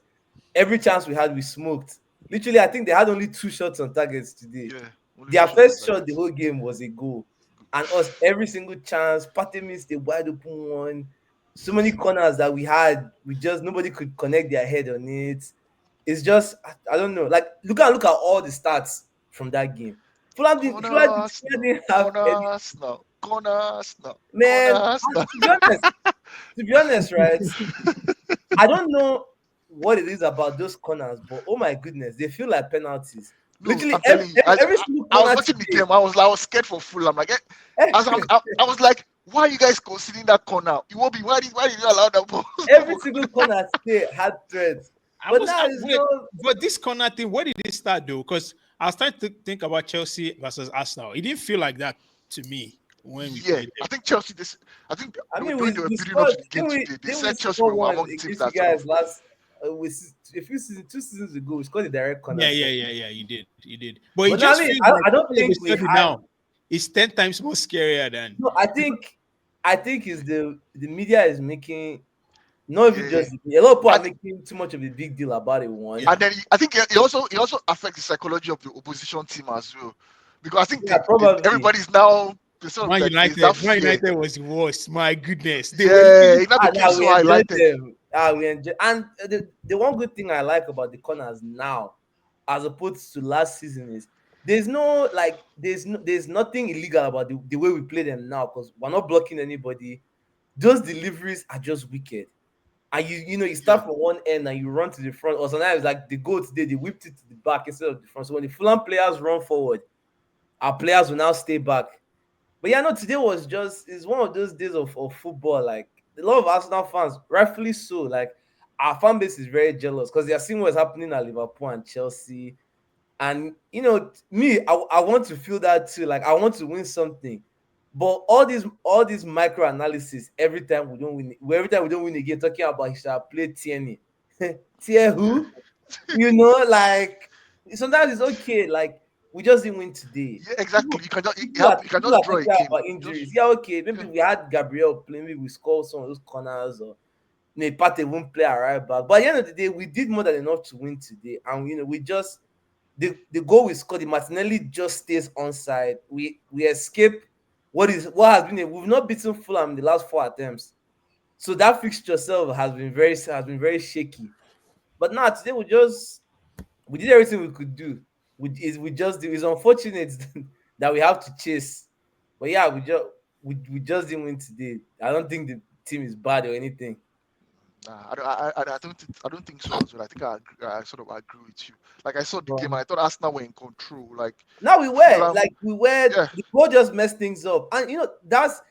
every chance we had we smoked. Literally, I think they had only two shots on targets today. yeah, only two Their shots on first shot the target. whole game was a goal. And us every single chance, Partey missed a wide open one. So many corners that we had, we just nobody could connect their head on it. It's just I don't know. Like look at all the stats from that game. Corners Fulham now, didn't have any corners now, corners now, man. corners now. To be honest, right? I don't know what it is about those corners, but oh my goodness, they feel like penalties. No, Literally I'm telling you, every single I was corner watching the today. game. I was scared for Fulham. Like, I was like, why are you guys considering that corner? You won't be. Why did you allow that ball? Every single corner today had threats. I But was now it's wait, not. but this corner thing, where did it start though? Because I was trying to think about Chelsea versus Arsenal. It didn't feel like that to me when we Yeah, played I them. think Chelsea. This, I think I mean, when they were we building up scored. to the game today, they Didn't we said Chelsea score were one among the teams against you that sort guys of. last a few seasons, 2 seasons ago? We scored a direct corner. Yeah, So. yeah, yeah, yeah. You did. But it But now, I just mean, feels I, like I don't all of a think we sudden had. now it's 10 times more scarier than. No, I think is the media is making not even Yeah, just a lot of people I, are making too much of a big deal about it. One, Yeah. and then I think it also affects the psychology of the opposition team as well, because I think yeah, probably. everybody's now sort of Man like there's that United, Man fear. United was the worst. My goodness, they were Yeah, literally. it now became Now so we enjoyed highlighted. them. We enjoy, and the one good thing I like about the corners now, as opposed to last season, is there's nothing illegal about the way we play them now because we're not blocking anybody. Those deliveries are just wicked. And you Yeah, start from one end and you run to the front, or sometimes like the goal today, they whipped it to the back instead of the front. So when the Fulham players run forward, our players will now stay back. But yeah, no, today was just it's one of those days of football. Like a lot of Arsenal fans, rightfully so, like our fan base is very jealous because they are seeing what's happening at Liverpool and Chelsea. And me, I want to feel that too. Like I want to win something. But all these micro analysis every time we don't win, every time we don't win again, talking about he shall play Tierney. Tier yeah, who? Like sometimes it's okay. Like we just didn't win today. yeah. Exactly. You can People just are draw a thinking game. about Just injuries. Yeah, okay. yeah, Maybe we had Gabriel playing, maybe we scored some of those corners or Pate won't play a right back. But at the end of the day, we did more than enough to win today. And we just the goal we scored, the Martinelli just stays onside. We escape what has been we've not beaten Fulham in the last 4 attempts. So that fixture itself has been very shaky. But now today we did everything we could do. We just do. It's unfortunate that we have to chase, but yeah, we just didn't win today. I don't think the team is bad or anything. nah, I don't think so as well. I think I sort of agree with you. Like I saw the game But and I thought Arsenal were in control. Like now Fulham, we were yeah, the goal just messed things up, and that's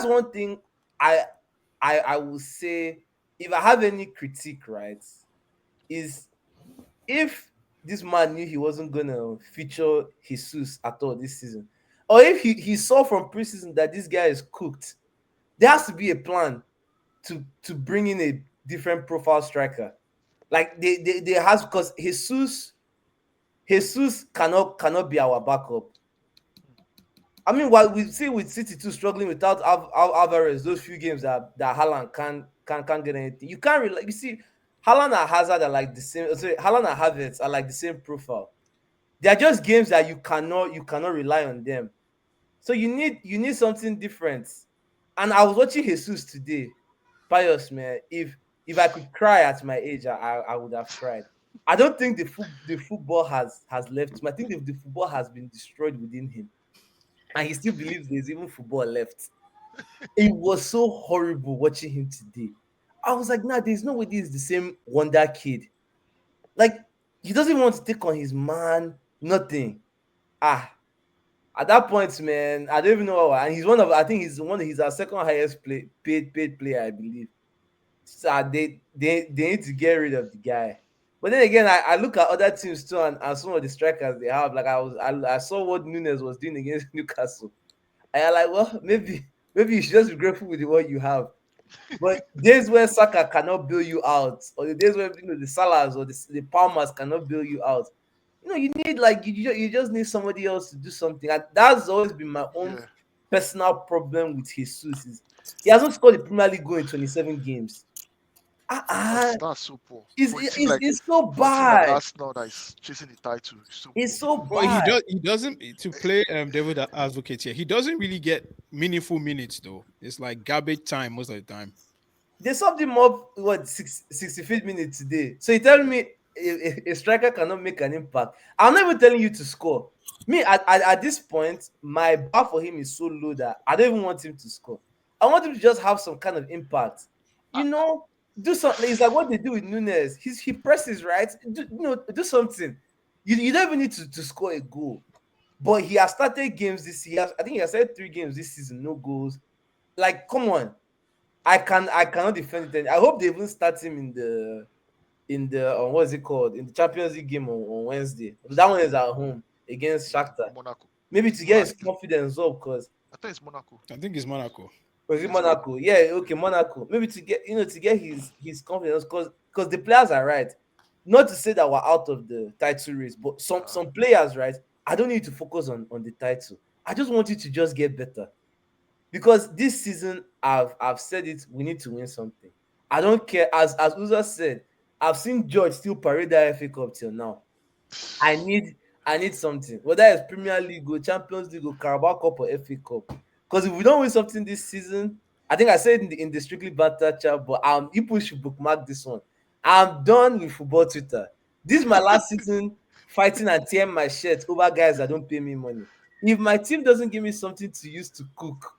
one thing I I will say. if I have any critique, right, is if this man knew he wasn't gonna feature Jesus at all this season, or if he saw from preseason that this guy is cooked, there has to be a plan to bring in a different profile striker. Like they has, because Jesus cannot be our backup. I mean, what we see with City too struggling without Alvarez, those few games that Haaland can't get anything. You can't really, you see, Haaland and Hazard are like the same. Sorry, Haaland and Havertz are like the same profile. They are just games that you cannot rely on them. So you need something different. And I was watching Jesus today. Pious man, if I could cry at my age, I would have cried. I don't think the football has left him. I think the football has been destroyed within him, and he still believes there's even football left. It was so horrible watching him today. I was like, nah, there's no way this is the same wonder kid. Like, he doesn't want to take on his man, nothing. Ah, at that point, man, I don't even know. And I think he's our second highest paid player, I believe. So they need to get rid of the guy. But then again, I look at other teams too, and some of the strikers they have. Like I saw what Nunes was doing against Newcastle. And I'm like, well, maybe you should just be grateful with what you have. But days where Saka cannot bail you out, or the days where the Salahs or the Palmers cannot bail you out, you need, like, you just need somebody else to do something. And that's always been my own Yeah, personal problem with Jesus. Is he hasn't scored the Premier League goal in 27 games. Ah, that's so poor it's, for a team it's, like it's so for a team like bad. Arsenal that is chasing the title. It's so It's poor. so But he bad. does. He doesn't, to play devil advocate here. He doesn't really get meaningful minutes though. It's like garbage time most of the time. They subbed him up, what, 65th minute today. So you tell me a striker cannot make an impact. I'm not even telling you to score. Me, at this point, my bar for him is so low that I don't even want him to score. I want him to just have some kind of impact. You I, know, do something. It's like what they do with Nunes. He presses, right? Do something. You don't even need to score a goal. But he has started games this year. I think he has started 3 games this season, no goals. Like, come on. I cannot defend it. I hope they even start him in the what is it called, in the Champions League game on Wednesday. That one is at home against Shakhtar. Monaco. Maybe to get his confidence up, because I think it's Monaco. I think it's Monaco. was it It's Monaco? Yeah, okay, Monaco. Maybe to get his confidence, because the players are right. Not to say that we're out of the title race, but some players, right? I don't need to focus on the title. I just want you to just get better. Because this season, I've said it, we need to win something. I don't care. As Uza said, I've seen George still parade the FA Cup till now. I need I need something. Whether it's Premier League or Champions League or Carabao Cup or FA Cup. Because if we don't win something this season, I think I said in the strictly banter chat, but people should bookmark this one. I'm done with football Twitter. This is my last season fighting and tearing my shirt over guys that don't pay me money. If my team doesn't give me something to use to cook,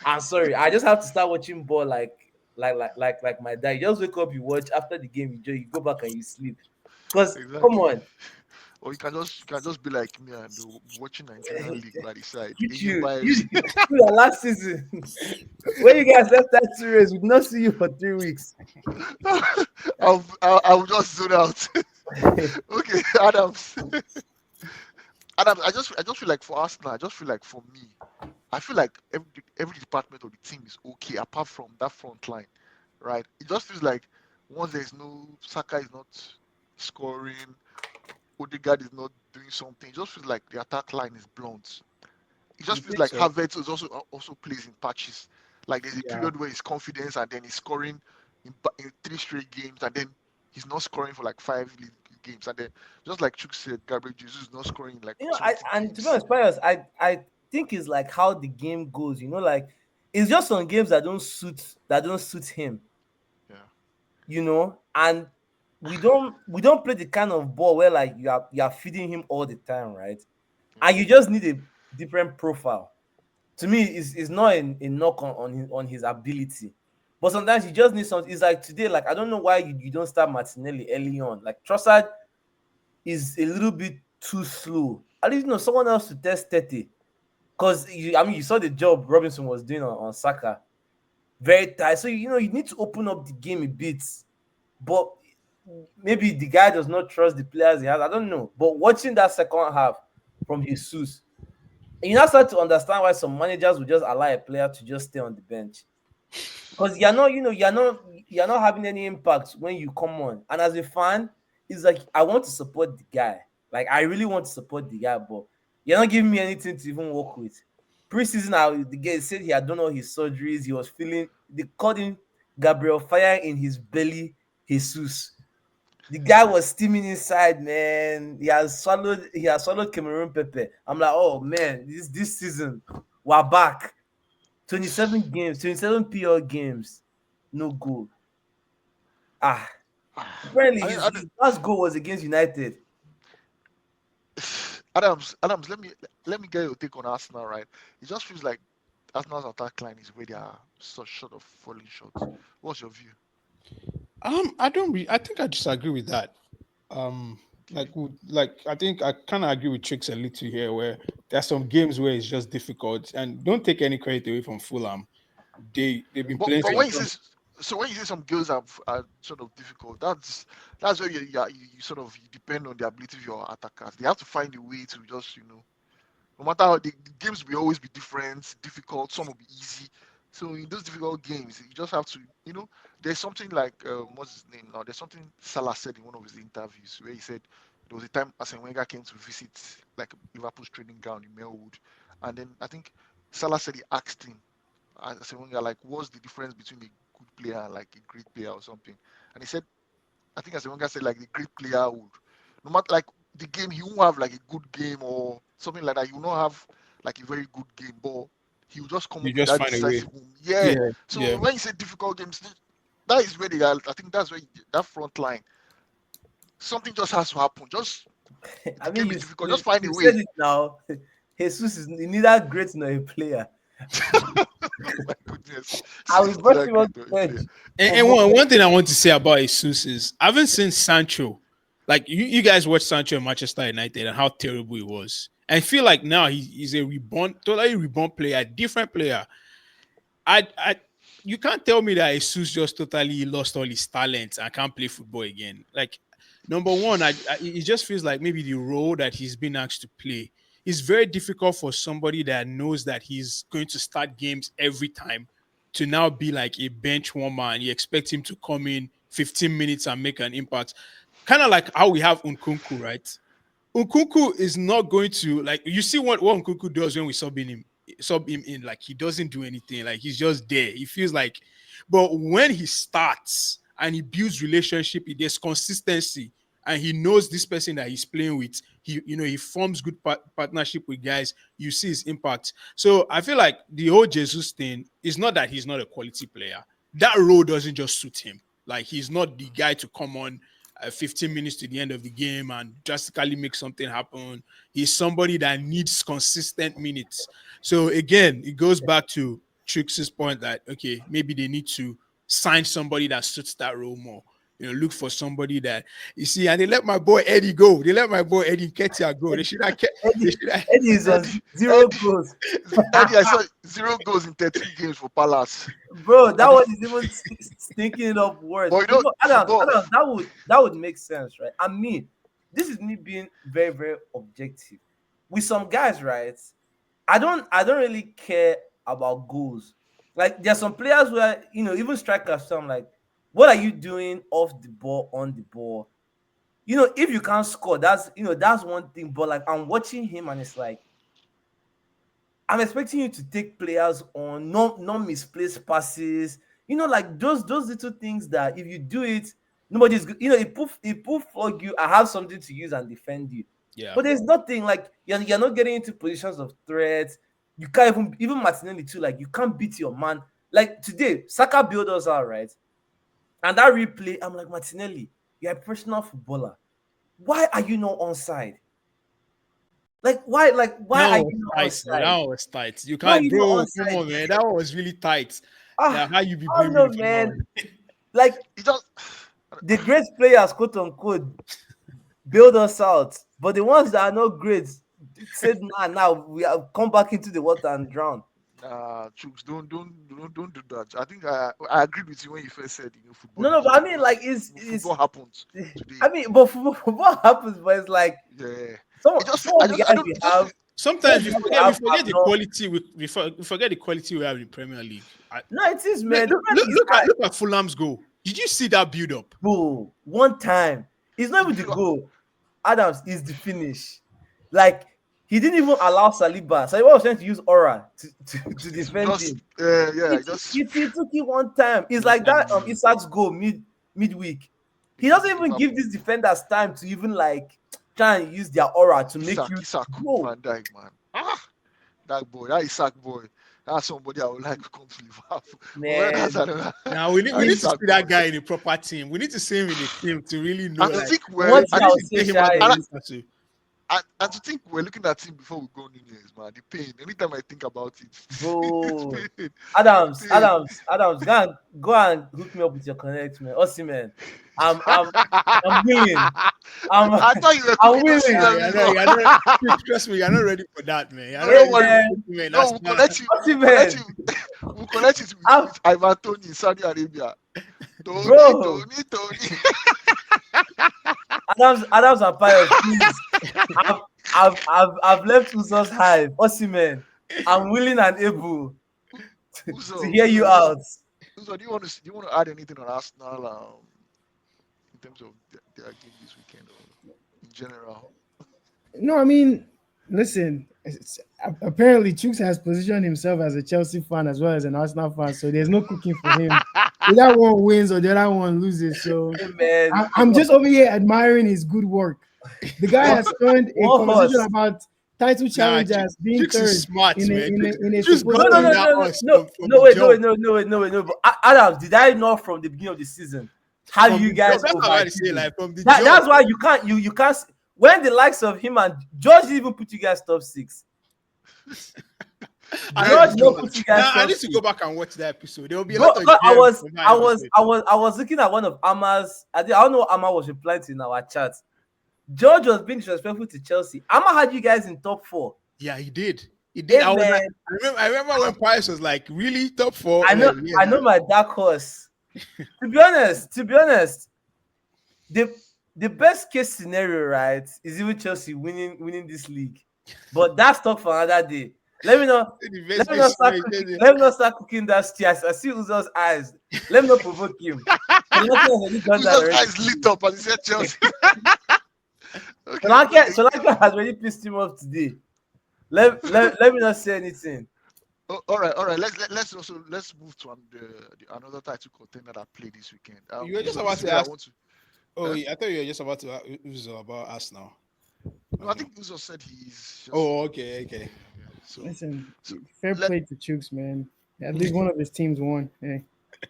I'm sorry. I just have to start watching ball like my dad. You just wake up, you watch after the game, you go back and you sleep. Because come exactly. on, Or you can just be like me and watching Nigerian league by the side. hit Enyim you, vibes. you last season when you guys left that series, we did not see you for 3 weeks. I'll just zone out. Okay, Adams. Adams, I just feel like for Arsenal, I just feel like for me, I feel like every department of the team is okay apart from that front line, right? It just feels like once there's no Saka is not scoring, Odegaard is not doing something. It just feels like the attack line is blunt. It You just feels think like so? Havertz is also plays in patches. Like there's a Yeah. period where he's confidence and then he's scoring in 3 straight games and then he's not scoring for like 5 games and then just like Chuk said, Gabriel Jesus is not scoring in like I 20 and to be games. honest, Pius, I think it's like how the game goes. Like it's just some games that don't suit him. Yeah, And we don't play the kind of ball where like you are feeding him all the time, right? yeah, And you just need a different profile. To me, it's not a knock on his ability, but sometimes you just need something. It's like today, like I don't know why you don't start Martinelli early on. Like Trossard is a little bit too slow. At least someone else to test 30. Because you saw the job Robinson was doing on Saka. very tight. So you need to open up the game a bit. But maybe the guy does not trust the players he has. I don't know. But watching that second half from Jesus, you now start to understand why some managers would just allow a player to just stay on the bench. Because you're not having any impact when you come on. And as a fan, it's like I want to support the guy. Like I really want to support the guy, but you're not giving me anything to even work with. Preseason, the guy said he had done all his surgeries. He was feeling they called him Gabriel Fire in his belly, Jesus. The guy was steaming inside, man. He has swallowed Cameroon pepper. I'm like, oh man, this season, we're back. 27 games, 27 PL games, no goal. Ah, apparently I mean, his last goal was against United. Adams, let me get your take on Arsenal, right? It just feels like Arsenal's attack line is where they are so short of falling short. What's your view? I don't. I think I disagree with that. Like I think I kind of agree with Tricks a little here, where there are some games where it's just difficult, and don't take any credit away from Fulham. They've been But playing but some. when you say so when you say some girls are sort of difficult, that's where you sort of you depend on the ability of your attackers. They have to find a way to just no matter how the games will always be different, difficult. Some will be easy. So in those difficult games, you just have to there's something like what's his name now? There's something Salah said in one of his interviews where he said there was a time Arsene Wenger came to visit like Liverpool's training ground in Melwood, and then I think Salah said he asked him Arsene Wenger like what's the difference between a good player and like a great player or something, and he said I think Arsene Wenger said like the great player would no matter like the game he won't have like a good game or something like that. He will not have like a very good game, but he will just come You up with just that find a way. decisive win. Yeah. Yeah, So yeah. when you say difficult games, that is where they are. I think that's where that front line. Something just has to happen. Just I the mean, game you is difficult. you, Just find you a said way. it now. Jesus is neither great nor a player. Oh my goodness. I See, will he's brought not him on great though, the a bench player. And for both. one thing I want to say about Jesus is I haven't seen Sancho. Like you guys watched Sancho in Manchester United and how terrible he was. I feel like now he's a reborn, totally reborn player, different player. I you can't tell me that Jesus just totally lost all his talent and can't play football again. Like number one, it just feels like maybe the role that he's been asked to play is very difficult for somebody that knows that he's going to start games every time to now be like a bench warmer and you expect him to come in 15 minutes and make an impact. Kind of like how we have Nkunku, right? Nkunku is not going to like you see what Nkunku does when we sub him in, like he doesn't do anything, like he's just there. He feels like, but when he starts and he builds relationship, there's consistency, and he knows this person that he's playing with. He forms good partnership with guys. You see his impact. So I feel like the whole Jesus thing is not that he's not a quality player. That role doesn't just suit him. Like he's not the guy to come on 15 minutes to the end of the game and drastically make something happen. He's somebody that needs consistent minutes. So again, it goes back to Trix's point that okay, maybe they need to sign somebody that suits that role more. Look for somebody that you see, and they let my boy Eddie go. They let my boy Eddie Ketia go. They should have kept. They Eddie, should have. Eddie is on Eddie, zero Eddie, goals. Eddie, I saw 0 goals in 13 games for Palace. Bro, that And one if is even stinking it up worse. but football. That would make sense, right? I mean, this is me being very, very objective. With some guys, right? I don't really care about goals. Like there's some players where even strikers. So I'm like, what are you doing off the ball, on the ball? If you can't score, that's one thing. But like I'm watching him and it's like I'm expecting you to take players on, no misplaced passes. Like those little things that if you do it, nobody's it put flog you. I have something to use and defend you. Yeah. But there's nothing like you're not getting into positions of threat. You can't even Martinelli too. Like you can't beat your man. Like today, Saka built us out right, and that replay, I'm like Martinelli, you're a professional footballer. Why are you not onside? Like why? Like why are No, you not tight. No, onside? that was tight. You Why are can't, you not bro. Come onside? on, man. That was really tight. Ah, Now, how you be I don't blaming know, the man. phenomenon? Like He just the great players, quote unquote, build us out, but the ones that are not great said, "Nah, now we have come back into the water and drown." Chooks, don't do that. I think I agreed with you when you first said football No, is but I just mean, like, football happens today. I mean, but football happens, but it's like Yeah, some it just some I of the just I guys don't we it just have, feel some Sometimes of we the guys we forget we have forget the not. quality we forget the quality we have in Premier League. No, it is, Look, man. The look, Premier look, League is look at look at Fulham's goal. Did you see that build up? goal one time. It's not even the feel goal. Adams is the finish. Like he didn't even allow Saliba. Saliba was trying to use aura to to defend just him. yeah, just He took it one time. It's like that Isak's goal midweek. He against doesn't even give Liverpool. these defenders time to even like try and use their aura to make you Isak cooked go. Van Dijk, man. That boy, that Isak boy, that's somebody I would like to come to Liverpool. But that's Man, another. Now we need That we need to Isak see that boy. guy in a proper team. We need to see him in a team to really know And to like think one we're thing and, I we would need say, to get him out Shy, of and, is Newcastle. and to think we're looking at him before we go New Year's, man. The pain. Anytime I think about it, it's bro. pain. It's Adams, pain. Adams, Adams, go and hook me up with your connect, man. Osimhen. I'm I'm I'm willing. I'm I thought you were I'm cooking those willing. Yeah, systems before. you're not, trust me, you're not ready for that, man. You're not No, don't ready Hey for worry. man, that, man. No, That's we'll not connect you. We'll connect Osimhen. you. We'll connect it I'm, with Ivan Tony in Saudi Arabia. bro. Tony. Adams and Pius, please. I've I've left Uzo's hive. Osimhen. I'm willing and able to Uzo, hear you out. do you want to add anything on Arsenal in terms of their game this weekend or in general? No, I mean, listen. Apparently, Chooks has positioned himself as a Chelsea fan as well as an Arsenal fan, so there's no cooking for him. Either one wins or the other one loses. So Hey man, I'm just over here admiring his good work. The guy one, has turned a one conversation horse. about title nah. challengers being Chicks is third smart, in man. a Chicks got No, no, on no, supposedly. that no, no, us no, from no, the wait, no, jump. wait, no, no, wait, no, wait, no. But Adams, did I know from the beginning of the season how From you the jump. guys That's what I say. overachieving? Like from the That's jump. why you can't when the likes of him and George didn't even put you guys top six. I Very George need to no go. George. put you guys Now I top need to go six. back and watch that episode. There will be a lot Bro, of because gems from that episode. I was looking at one of Ama's. I don't know what Ama was replying to in our chat. George was being disrespectful to Chelsea. Ama had you guys in top four. Yeah, he did. He did. Hey I was like, man, I remember when Price was like, really top four. I I'm know like, yeah. I know my dark horse. To be honest, the the best case scenario, right, is even Chelsea winning this league. But that's talk for another day. Let me know. The Let best me not case start scenario, cooking. he Let me not start cooking that stew. I see Uzo's eyes. Let me not provoke him. Solanke has already done that Uzo's already. eyes lit up as he said Chelsea. Okay, Solanke has already pissed him off today. Let me not say anything. all right, all right. Let's move to another title contender that played this weekend. You were just So about this to weekend I ask. want to. Oh, Huh? yeah, I thought you were just about to ask Uzo about us now. No, I think Uzo said he's just. Oh, okay. Yeah, so Listen, so fair let play to Chooks, man. At least one of his teams won. Hey.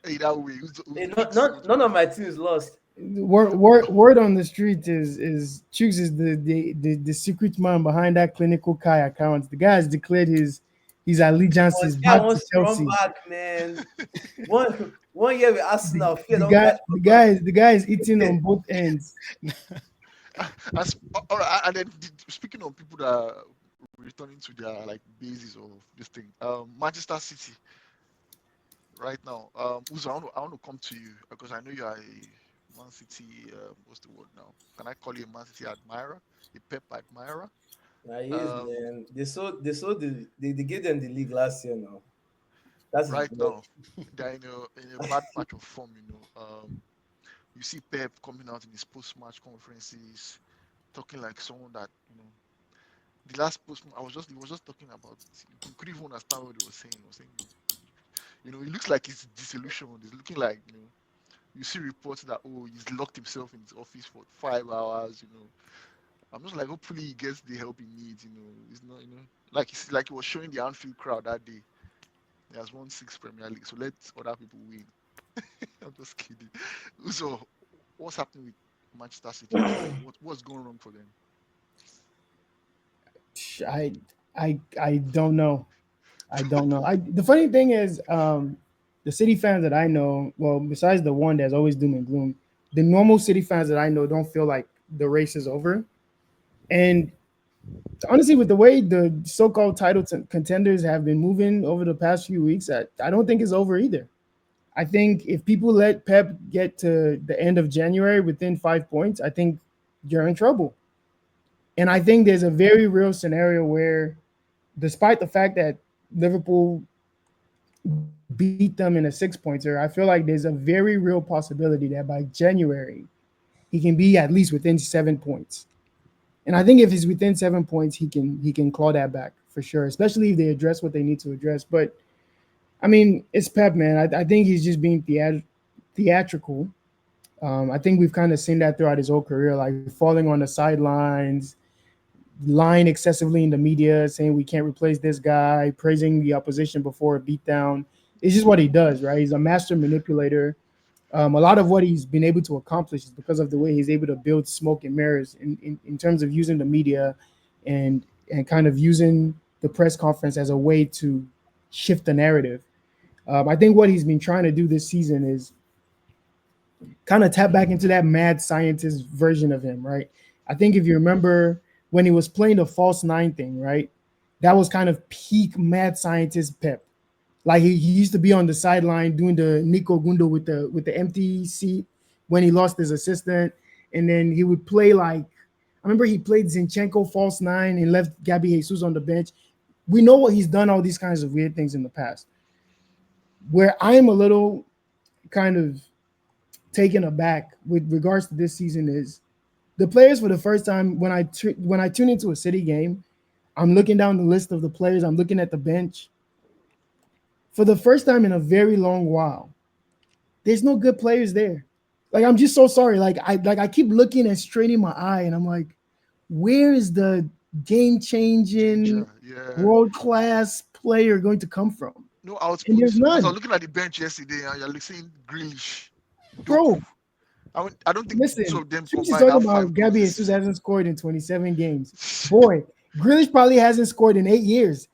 hey, that way. Hey, none of my teams lost. Word on the street is Chooks is the secret man behind that clinical Kai account. The guy has declared his allegiances Yeah, back to wants to run Chelsea. back, man. One year with Arsenal, fear The don't catch. the guy is eating on both ends. All right, and then speaking of people that are returning to their like basis of this thing, Manchester City right now. Uzo, I want to come to you because I know you are a Man City. What's the word now? Can I call you a Man City admirer, a Pep admirer? Nah, he is, Um, man. They gave them the league last year now. That's his right blood. now, they're in a bad patch of form. You see Pep coming out in his post-match conferences, talking like someone that the last post he was just talking about. You couldn't even understand what he was saying. He was saying, it looks like he's disillusioned. It's looking like you see reports that he's locked himself in his office for 5 hours. I'm just like hopefully he gets the help he needs. It's not like he was showing the Anfield crowd that day. He has won 6 Premier League, so let other people win. I'm just kidding. So, what's happening with Manchester City? What's going wrong for them? I don't know. I don't know. The funny thing is, the City fans that I know, well, besides the one that's always doom and gloom, the normal City fans that I know don't feel like the race is over. And honestly, with the way the so-called contenders have been moving over the past few weeks, I don't think it's over either. I think if people let Pep get to the end of January within 5 points, I think you're in trouble. And I think there's a very real scenario where, despite the fact that Liverpool beat them in a 6 pointer, I feel like there's a very real possibility that by January, he can be at least within 7 points. And I think if he's within 7 points, he can claw that back for sure, especially if they address what they need to address. But I mean, it's Pep, man. I think he's just being theatrical. I think we've kind of seen that throughout his whole career, like falling on the sidelines, lying excessively in the media, saying we can't replace this guy, praising the opposition before a beatdown. It's just what he does, right? He's a master manipulator. A lot of what he's been able to accomplish is because of the way he's able to build smoke and mirrors in terms of using the media and kind of using the press conference as a way to shift the narrative. I think what he's been trying to do this season is kind of tap back into that mad scientist version of him, right? I think if you remember when he was playing the false nine thing, right? That was kind of peak mad scientist Pep. Like he used to be on the sideline doing the Nico Gundo with the empty seat when he lost his assistant, and then he would play like I remember he played Zinchenko false nine and left Gabby Jesus on the bench. We know what he's done all these kinds of weird things in the past. Where I am a little kind of taken aback with regards to this season is the players for the first time when I tune into a City game, I'm looking down the list of the players, I'm looking at the bench. For the first time in a very long while, there's no good players there. Like I'm just so sorry. I keep looking and straining my eye, and I'm like, where is the game-changing, Yeah. world-class player going to come from? No And output. there's Because I was none, looking at the bench yesterday and you're seeing Grealish, Doku. bro. I don't think the two Listen, of them since you're combined talking have five about goals Gabby this Jesus season. hasn't scored in 27 games, boy, Grealish probably hasn't scored in 8 years.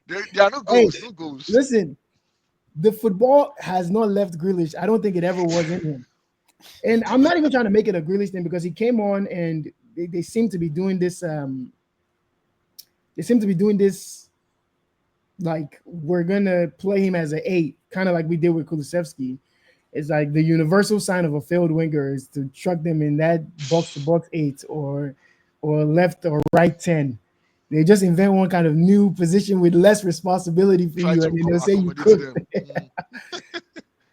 There are no Hey, goals, no goals. listen, the football has not left Grealish. I don't think it ever was in him. And I'm not even trying to make it a Grealish thing because he came on and they seem to be doing this. They seem to be doing this like we're gonna play him as an eight, kind of like we did with Kulusevski. It's like the universal sign of a failed winger is to truck them in that box to box eight or left or right 10. They just invent one kind of new position with less responsibility for Try you, to and then they'll say you accommodate cook.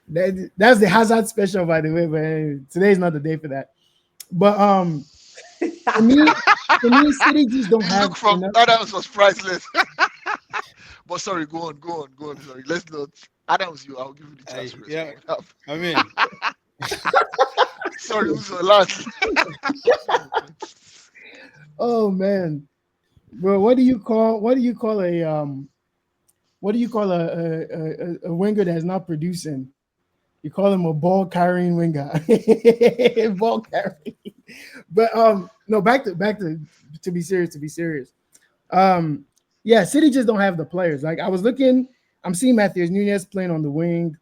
them. That's the Hazard special, by the way. But today's not the day for that. But for me, for me, City just don't The have look from enough. Adams was priceless. But sorry, go on. Sorry, let's not. Adams, I'll give you the chance to Yeah, respond. I mean, Sorry, Uzo, last. Oh man, bro, what do you call a winger that's not producing? You call him a ball carrying winger, ball carrying. But no, back to be serious. To be serious, um, yeah, City just don't have the players. Like I was looking, I'm seeing Matthews Nunez playing on the wing.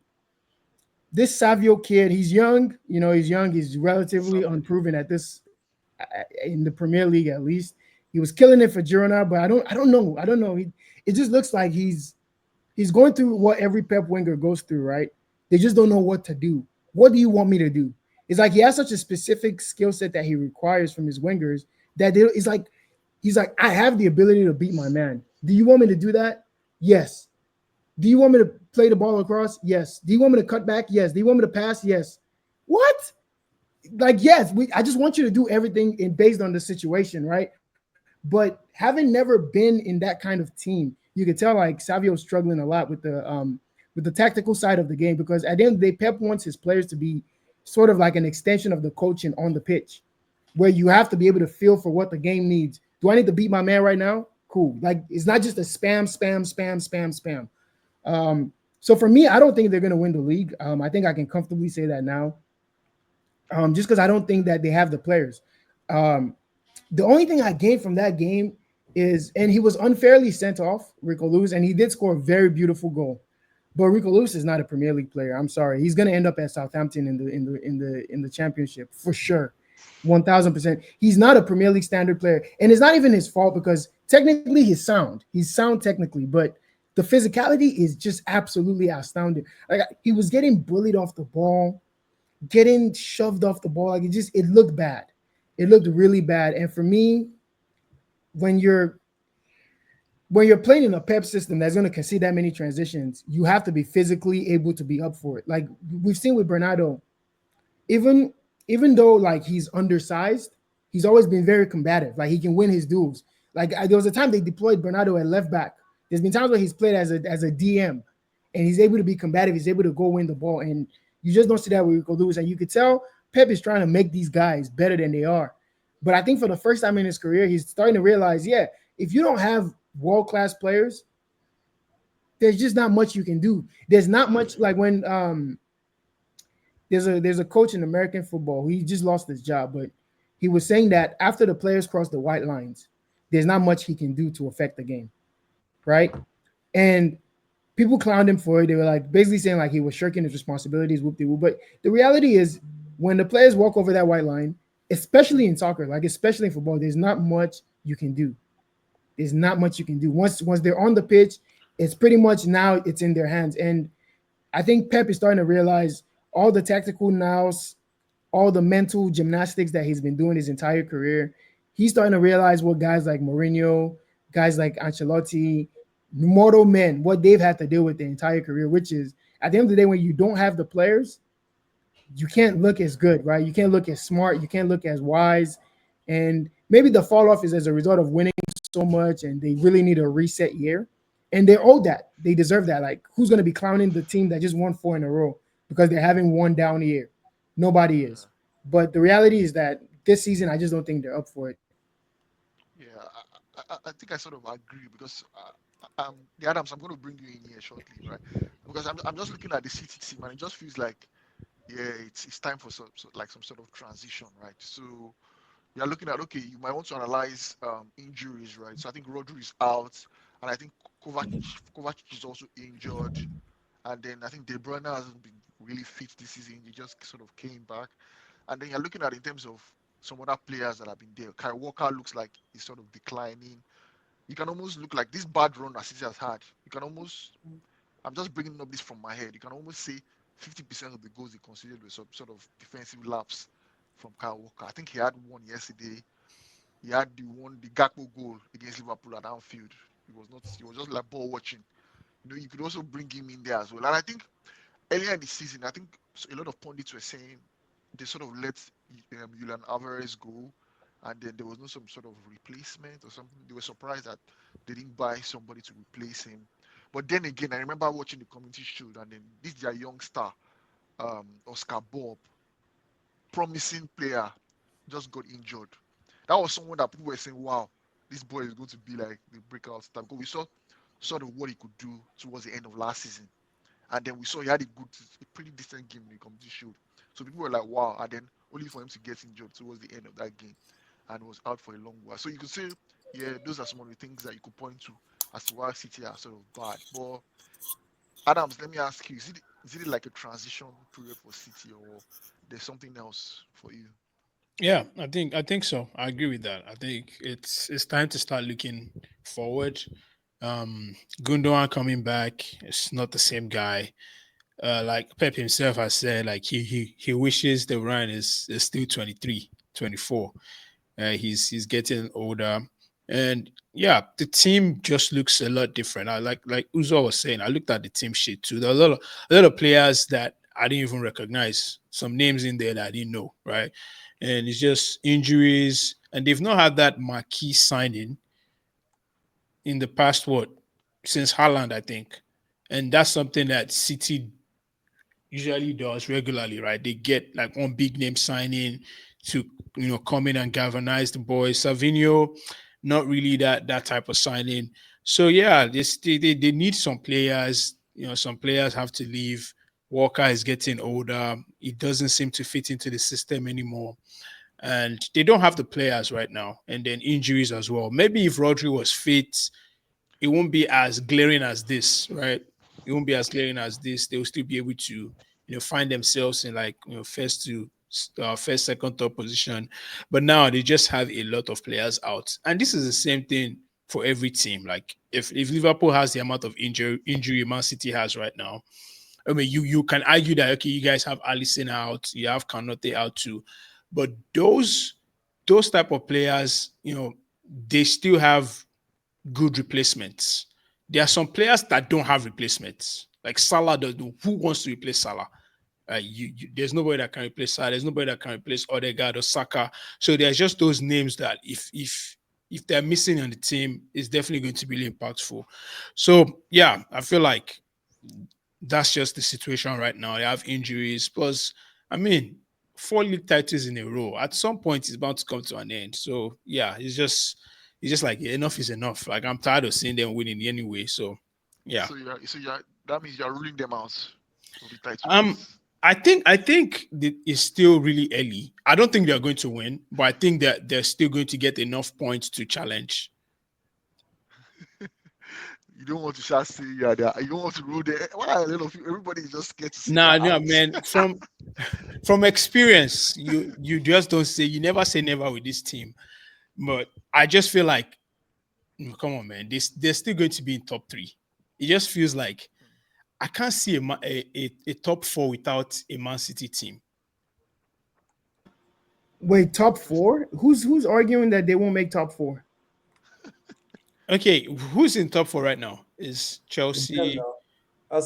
This Savio kid, he's young. He's young. He's relatively unproven at this in the Premier League at least. He was killing it for Girona, but I don't know. It just looks like he's going through what every Pep winger goes through, right? They just don't know what to do. What do you want me to do? It's like he has such a specific skill set that he requires from his wingers that it's like he's like, I have the ability to beat my man. Do you want me to do that? Yes. Do you want me to play the ball across? Yes. Do you want me to cut back? Yes. Do you want me to pass? Yes. What? Like, yes, I just want you to do everything based on the situation, right? But having never been in that kind of team, you could tell like Savio's struggling a lot with the tactical side of the game because at the end of the day, Pep wants his players to be sort of like an extension of the coaching on the pitch, where you have to be able to feel for what the game needs. Do I need to beat my man right now? Cool. Like it's not just a spam. So for me, I don't think they're going to win the league. I think I can comfortably say that now, just because I don't think that they have the players. The only thing I gained from that game is, and he was unfairly sent off, Rico Lewis, and he did score a very beautiful goal. But Rico Lewis is not a Premier League player. I'm sorry, he's going to end up at Southampton in the championship for sure. 1000%. He's not a Premier League standard player, and it's not even his fault because technically he's sound. He's sound technically, but the physicality is just absolutely astounding. Like he was getting bullied off the ball, getting shoved off the ball. Like it looked bad. It looked really bad. And for me, when you're when you're playing in a pep system that's going to concede that many transitions, you have to be physically able to be up for it. Like we've seen with Bernardo, even even though like he's undersized, he's always been very combative. Like he can win his duels. Like there was a time they deployed Bernardo at left back. There's been times where he's played as a DM, and he's able to be combative. He's able to go win the ball, and you just don't see that with Rico Lewis. And you could tell Pep is trying to make these guys better than they are. But I think for the first time in his career, he's starting to realize, yeah, if you don't have world class players, there's just not much you can do. There's not much like when there's a coach in American football. He just lost his job, but he was saying that after the players cross the white lines, there's not much he can do to affect the game, right? And people clowned him for it. They were like basically saying like he was shirking his responsibilities, whoop de whoop. But the reality is, when the players walk over that white line, especially in soccer, like especially in football, there's not much you can do. There's not much you can do. Once they're on the pitch, it's pretty much now it's in their hands. And I think Pep is starting to realize all the tactical nows, all the mental gymnastics that he's been doing his entire career. He's starting to realize what guys like Mourinho, guys like Ancelotti, mortal men, what they've had to deal with their entire career, which is at the end of the day, when you don't have the players, you can't look as good, right? You can't look as smart, you can't look as wise. And maybe the fall off is as a result of winning so much and they really need a reset year. And they're owed that. They deserve that. Like, who's going to be clowning the team that just won four in a row because they're having one down year? Nobody is. Yeah, But the reality is that this season, I just don't think they're up for it. yeah. I think I sort of agree because the Adams, I'm going to bring you in here shortly, right? Because I'm just looking at the City team and it just feels like yeah, it's time for like some sort of transition, right? So you're looking at okay, you might want to analyze injuries, right? So I think Rodri is out, and I think Kovacic is also injured, and then I think De Bruyne hasn't been really fit this season. He just sort of came back, and then you're looking at in terms of some other players that have been there. Kyle Walker looks like he's sort of declining. You can almost look like this bad run that City has had. You can almost I'm just bringing up this from my head. You can almost say 50% of the goals he considered were some sort of defensive lapse from Kyle Walker. I think he had one yesterday. He had the Gakpo goal against Liverpool at Anfield. He was not. He was just like ball watching. You could also bring him in there as well. And I think earlier in the season, I think a lot of pundits were saying they sort of let Julian Alvarez go, and then there was no some sort of replacement or something. They were surprised that they didn't buy somebody to replace him. But then again, I remember watching the community shield, and then this their young star, Oscar Bob, promising player, just got injured. That was someone that people were saying, "Wow, this boy is going to be like the breakout star." Because we saw sort of what he could do towards the end of last season. And then we saw he had a pretty decent game in the community shield. So people were like, wow. And then only for him to get injured towards the end of that game and was out for a long while. So you could say, yeah, those are some of the things that you could point to as to why City are sort of bad. But Adams, let me ask you, is it like a transition period for City or there's something else for you? Yeah, I think so. I agree with that. I think it's time to start looking forward. Gundogan coming back, it's not the same guy. Like Pep himself has said, like he wishes the Ryan is still 23, 24. He's getting older, and yeah, the team just looks a lot different. I like Uzo was saying. I looked at the team sheet too. There are a lot of players that I didn't even recognize. Some names in there that I didn't know, right? And it's just injuries, and they've not had that marquee signing in the past what since Haaland, I think, and that's something that City usually does regularly, right? They get like one big name signing to come in and galvanize the boys. Savinho, not really that type of signing. So yeah, they need some players. Some players have to leave. Walker is getting older. He doesn't seem to fit into the system anymore. And they don't have the players right now. And then injuries as well. Maybe if Rodri was fit, it won't be as glaring as this, right? It won't be as glaring as this. They'll still be able to, find themselves in like, first to first, second, third position. But now they just have a lot of players out, and this is the same thing for every team. Like if Liverpool has the amount of injury Man City has right now, I mean, you can argue that okay, you guys have Alisson out, you have Kanate out too, but those type of players, they still have good replacements. There are some players that don't have replacements. Like Salah, who wants to replace Salah? There's nobody that can replace Salah. There's nobody that can replace Odegaard or Saka. So there's just those names that if they're missing on the team, it's definitely going to be really impactful. So yeah, I feel like that's just the situation right now. They have injuries. Plus, I mean, 4 league titles in a row. At some point, it's bound to come to an end. So yeah, it's just like enough is enough. Like I'm tired of seeing them winning anyway. So yeah. So that means you're ruling them out of the title. I think it's still really early. I don't think they're going to win, but I think that they're still going to get enough points to challenge. You don't want to start saying you don't want to rule there. Why a lot of you? Everybody just gets. Nah, man. From experience, you just don't say. You never say never with this team. But I just feel like, come on, man. They're still going to be in top 3. It just feels like I can't see a top 4 without a Man City team. Wait, top 4? Who's arguing that they won't make top 4? Okay, who's in top 4 right now? Is Chelsea?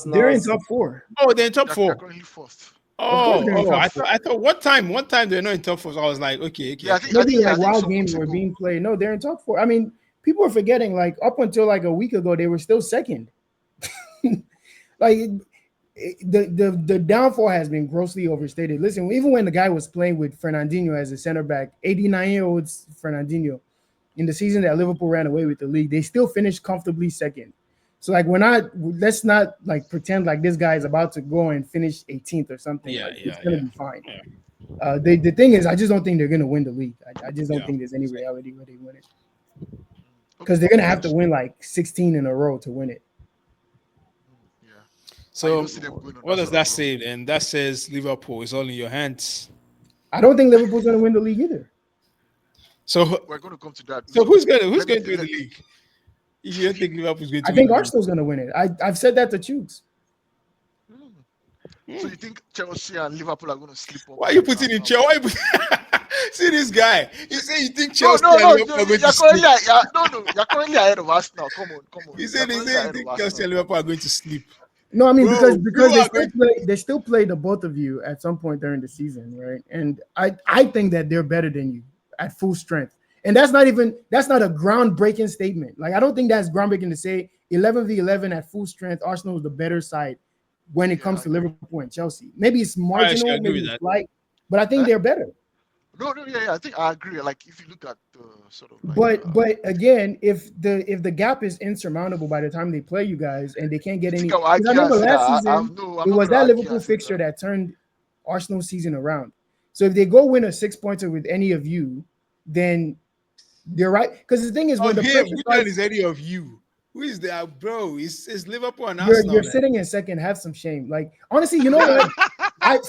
They're in top 4. Oh, they're in top 4. They're currently fourth. I thought one time they're not in top 4. So I was like, okay. Yeah, Maybe like wild games were being played. No, they're in top 4. I mean, people are forgetting. Like up until like a week ago, they were still second. Like the downfall has been grossly overstated. Listen, even when the guy was playing with Fernandinho as a center back, 89-year-old Fernandinho, in the season that Liverpool ran away with the league, they still finished comfortably second. So like let's not like pretend like this guy is about to go and finish 18th or something. It's gonna be fine. Yeah. The thing is, I just don't think they're gonna win the league. I just don't think there's any reality where they win it. Because they're gonna have to win like 16 in a row to win it. Yeah. So what does that say then? That says Liverpool is all in your hands. I don't think Liverpool's gonna win the league either. So we're going to come to that. So who's going to win the league? If you don't think Liverpool's going to I think Arsenal's going to win it. I've said that to Chooks. So you think Chelsea and Liverpool are going to slip up? Why are you putting in Chelsea? See this guy. You say you think Chelsea and Liverpool are going to sleep. You're currently ahead of Arsenal. Come on. You say you think Chelsea and Liverpool are going to sleep. No, I mean because they still play the both of you at some point during the season, right? And I think that they're better than you at full strength. And that's not a groundbreaking statement. Like I don't think that's groundbreaking to say 11v11 at full strength, Arsenal is the better side when it comes to Liverpool and Chelsea. Maybe it's marginal, maybe it's light, but I think they're better. No, I think I agree. Like if you look at the sort of like, but again, if the gap is insurmountable by the time they play you guys and they can't get any, I remember last season it was that Liverpool fixture that turned Arsenal's season around. So if they go win a 6-pointer with any of you, then they're right. Because the thing is, when the pressure is any of you, who is that, bro? It's Liverpool and Arsenal. You're sitting in second. Have some shame. Like honestly, you know what? I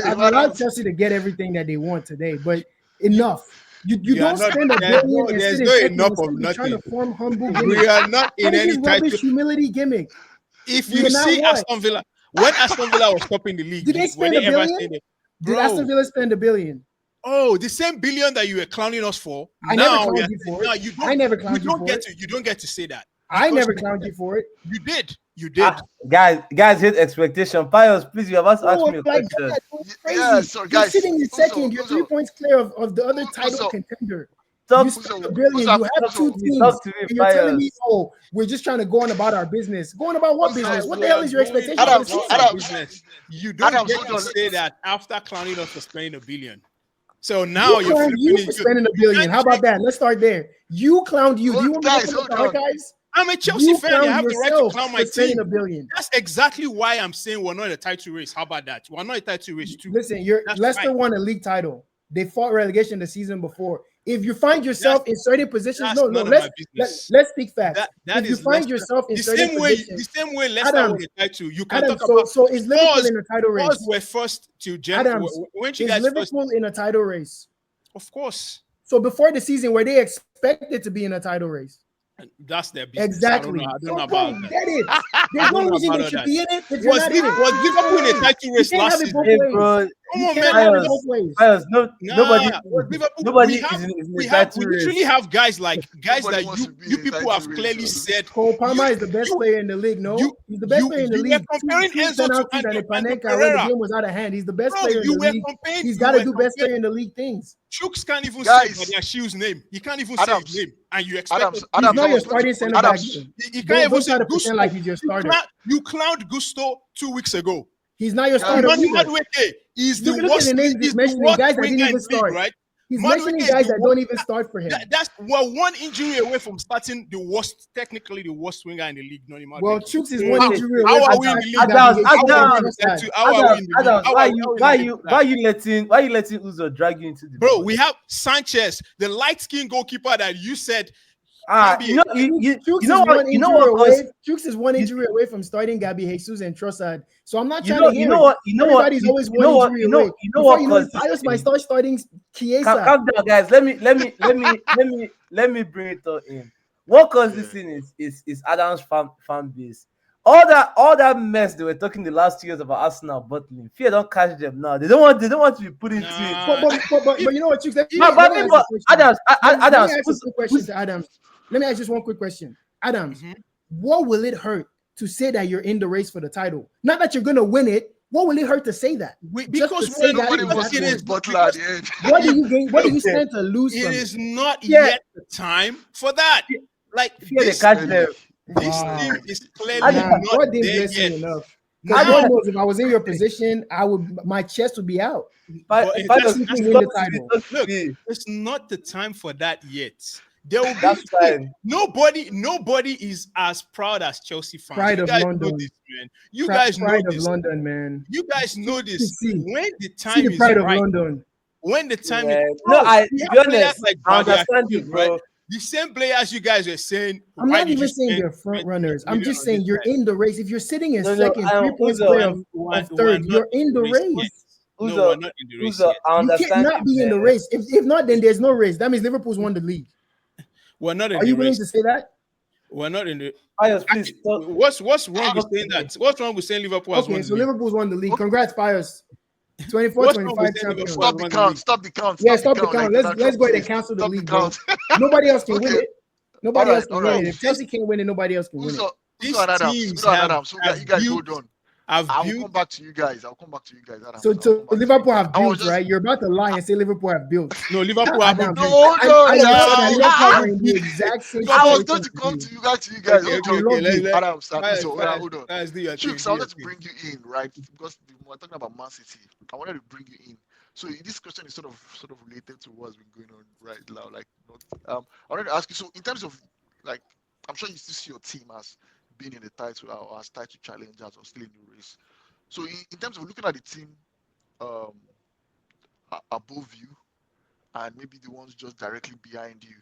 allowed Chelsea to get everything that they want today, but enough. You don't spend $1 billion and sit in second and trying to form humble gimmick. We are not in any title humility gimmick. If you see Aston Villa, when Aston Villa was topping the league, did they spend $1 billion? Did Aston Villa spend $1 billion? Oh, the same billion that you were clowning us for. I never clowned you for it. I never clowned you for it. You don't get to say that. I never clowned you for it. You did. You did. Guys hit expectation. Pius, please, you have asked me a question. Yeah, sorry, guys. You're sitting in second. You're 3 points clear of the other title contender. You spent $1 billion. You have 2 teams. And you're telling me, oh, we're just trying to go on about our business. Going about what business? What the hell is your expectation? You don't get to say that after clowning us for spending $1 billion. So now you're for spending $1 billion. How about that? Let's start there. You clowned you. Do you want to talk about guys? I'm a Chelsea fan. You have the right to clown my team. $1 billion. That's exactly why I'm saying we're not in a title race. How about that? We're not in a title race too. Listen, Leicester won a league title. They fought relegation the season before. If you find yourself in certain positions, that's no, none of let's my business. let's speak facts. That If you is find Leicester. yourself in The certain same way, positions, Leicester Adams, won the title. You can Adams, talk about so is Liverpool Spurs. in a title Spurs race? were first to Adams, weren't you is guys first? Liverpool in a title race? Of course. So before the season, were they expected to be in a title race? That's their business. Exactly. I don't So know about bro, that. get it. I There's don't no know reason about they all should that. be in it if you're not in it. Was Liverpool in a title You race can't last have it season? both Hey, ways. bro, You Come on, can't man. have it Pius, both ways. Pius, Nah, nobody we is have in we the have title we race. literally have guys Nobody that wants to be you in people title have race, clearly bro. said Cole Palmer is the best you player in the league. No, you he's the best player in the you were league. comparing Two Enzo to penalties and a Andrew Panenka when the Pereira. game was out of hand. He's the best Bro, player in the league. He's got to do best player in the league things. Chooks can't even say Guys, Badiashiu's name. He can't even say his Adams, name, and you expect Adams, him. He's Adams, not I your was going to starting put center back. Adams. He can't even Don't say try to Gusto. pretend like he's your starter. You clowned Gusto 2 weeks ago. He's not your Guys, starter Emmanuel either. Madueke is the Look at the worst. names He's he's the mentioning, worst guys that winger didn't in even the league, start. right? He's Madueke mentioning is guys the that worst. don't even start for him. We're one injury away from starting the worst, technically the worst winger in the league, Noni Well, Madueke. Chooks is one Hey, injury How away are from we in the starting league? Gabby Jesus and Adams, Trossard. How are we in the league? Adams, How are we in the league? why you letting Uzo drag you into the Bro, boat? we have Sanchez, the light-skinned goalkeeper that you said. You Chooks know what? You know what? Cause Chooks is one injury away from starting Gabby Jesus and Trossard. So I'm not you trying know to hear you know it. what you know what Everybody's you, always you one know what injury you know away. you know Before what? you know it, Cause Pius might start starting Chiesa. calm down, guys. Let me bring it all in. What caused this thing is Adam's fan base. All that mess they were talking the last 2 years about Arsenal bottling. Fear don't catch them now. They don't want to be put into it. But you know what, Chooks? Let me But ask a question. Adams, Let me ask a who's- quick question to Adams. Let me ask just one quick question. Adams, Mhm. what will it hurt to say that you're in the race for the title? Not that you're going to win it. What will it hurt to say that? Because say that Nobody is wants to that be one. with Butler at the end. What do you gain? What do you stand to lose it from is not Yeah. yet the time for that. Like Fear they this, catch them. this Wow. team is clearly Nah, not God didn't there bless yet. you enough. Now, God knows if I was in your position, my chest would be out. but that's- win the title. look, it's not the time for that yet. There will be That's fine. nobody is as proud as Chelsea fans. Pride You of guys London. know this, man. You guys know Pride of this. London, man. You guys know this. See When the the time is pride of right, London. when the time Yeah. is No, we to have be honest, players like I understand Badiashile, you, bro. right? The same players you guys were saying. I'm why not did even you saying spend they're front 20 runners. I'm million just on saying this you're guy? in the race. If you're sitting in No, second, 3 points Uzo, clear of We're third, not you're in the yet. race. No, Uzo, we're not in the race Uzo, yet. I You can't understand not be in the race. If not, then there's no race. That means Liverpool's won the league. We're not in Are the you willing race. to say that? We're not in the. Pius, please. What's wrong with saying that? What's wrong with saying Liverpool has won Okay, the so league? Liverpool's won the league. Congrats, Pius. 24, What's wrong 25 with saying champions. Liverpool has Stop the won count. league? Stop the count. Yeah, stop the Like count. Let's Donald go Trump ahead and says. cancel the Stop league, the bro. count. Nobody else can win Okay. it. Nobody else can All win right. it. If Chelsea can't win it, nobody else can win it. Uzo These and Adams. teams Uzo and have- Adams. So have you guys built- hold on. I've I will built. come back to you guys. I'll come back to you guys. Adams. So I'll come back to Liverpool you. have I was built, just- right? You're about to lie and say Liverpool have built. No, Liverpool haven't Adams, built. No, I no, know no. that Liverpool are in the exact same I was situation going to as come you. to you guys. Okay, Hold okay, on. let- Adams and Guys, Uzo. guys, Hold on. guys, do your thing, Chooks, do I your wanted to thing. bring you in, right? Because we're talking about Man City. I wanted to bring you in. So this question is sort of related to what's been going on right now. Like, I wanted to ask you. So in terms of like, I'm sure you still see your team as being in the title or as title challengers or still in the race. So in terms of looking at the team above you and maybe the ones just directly behind you,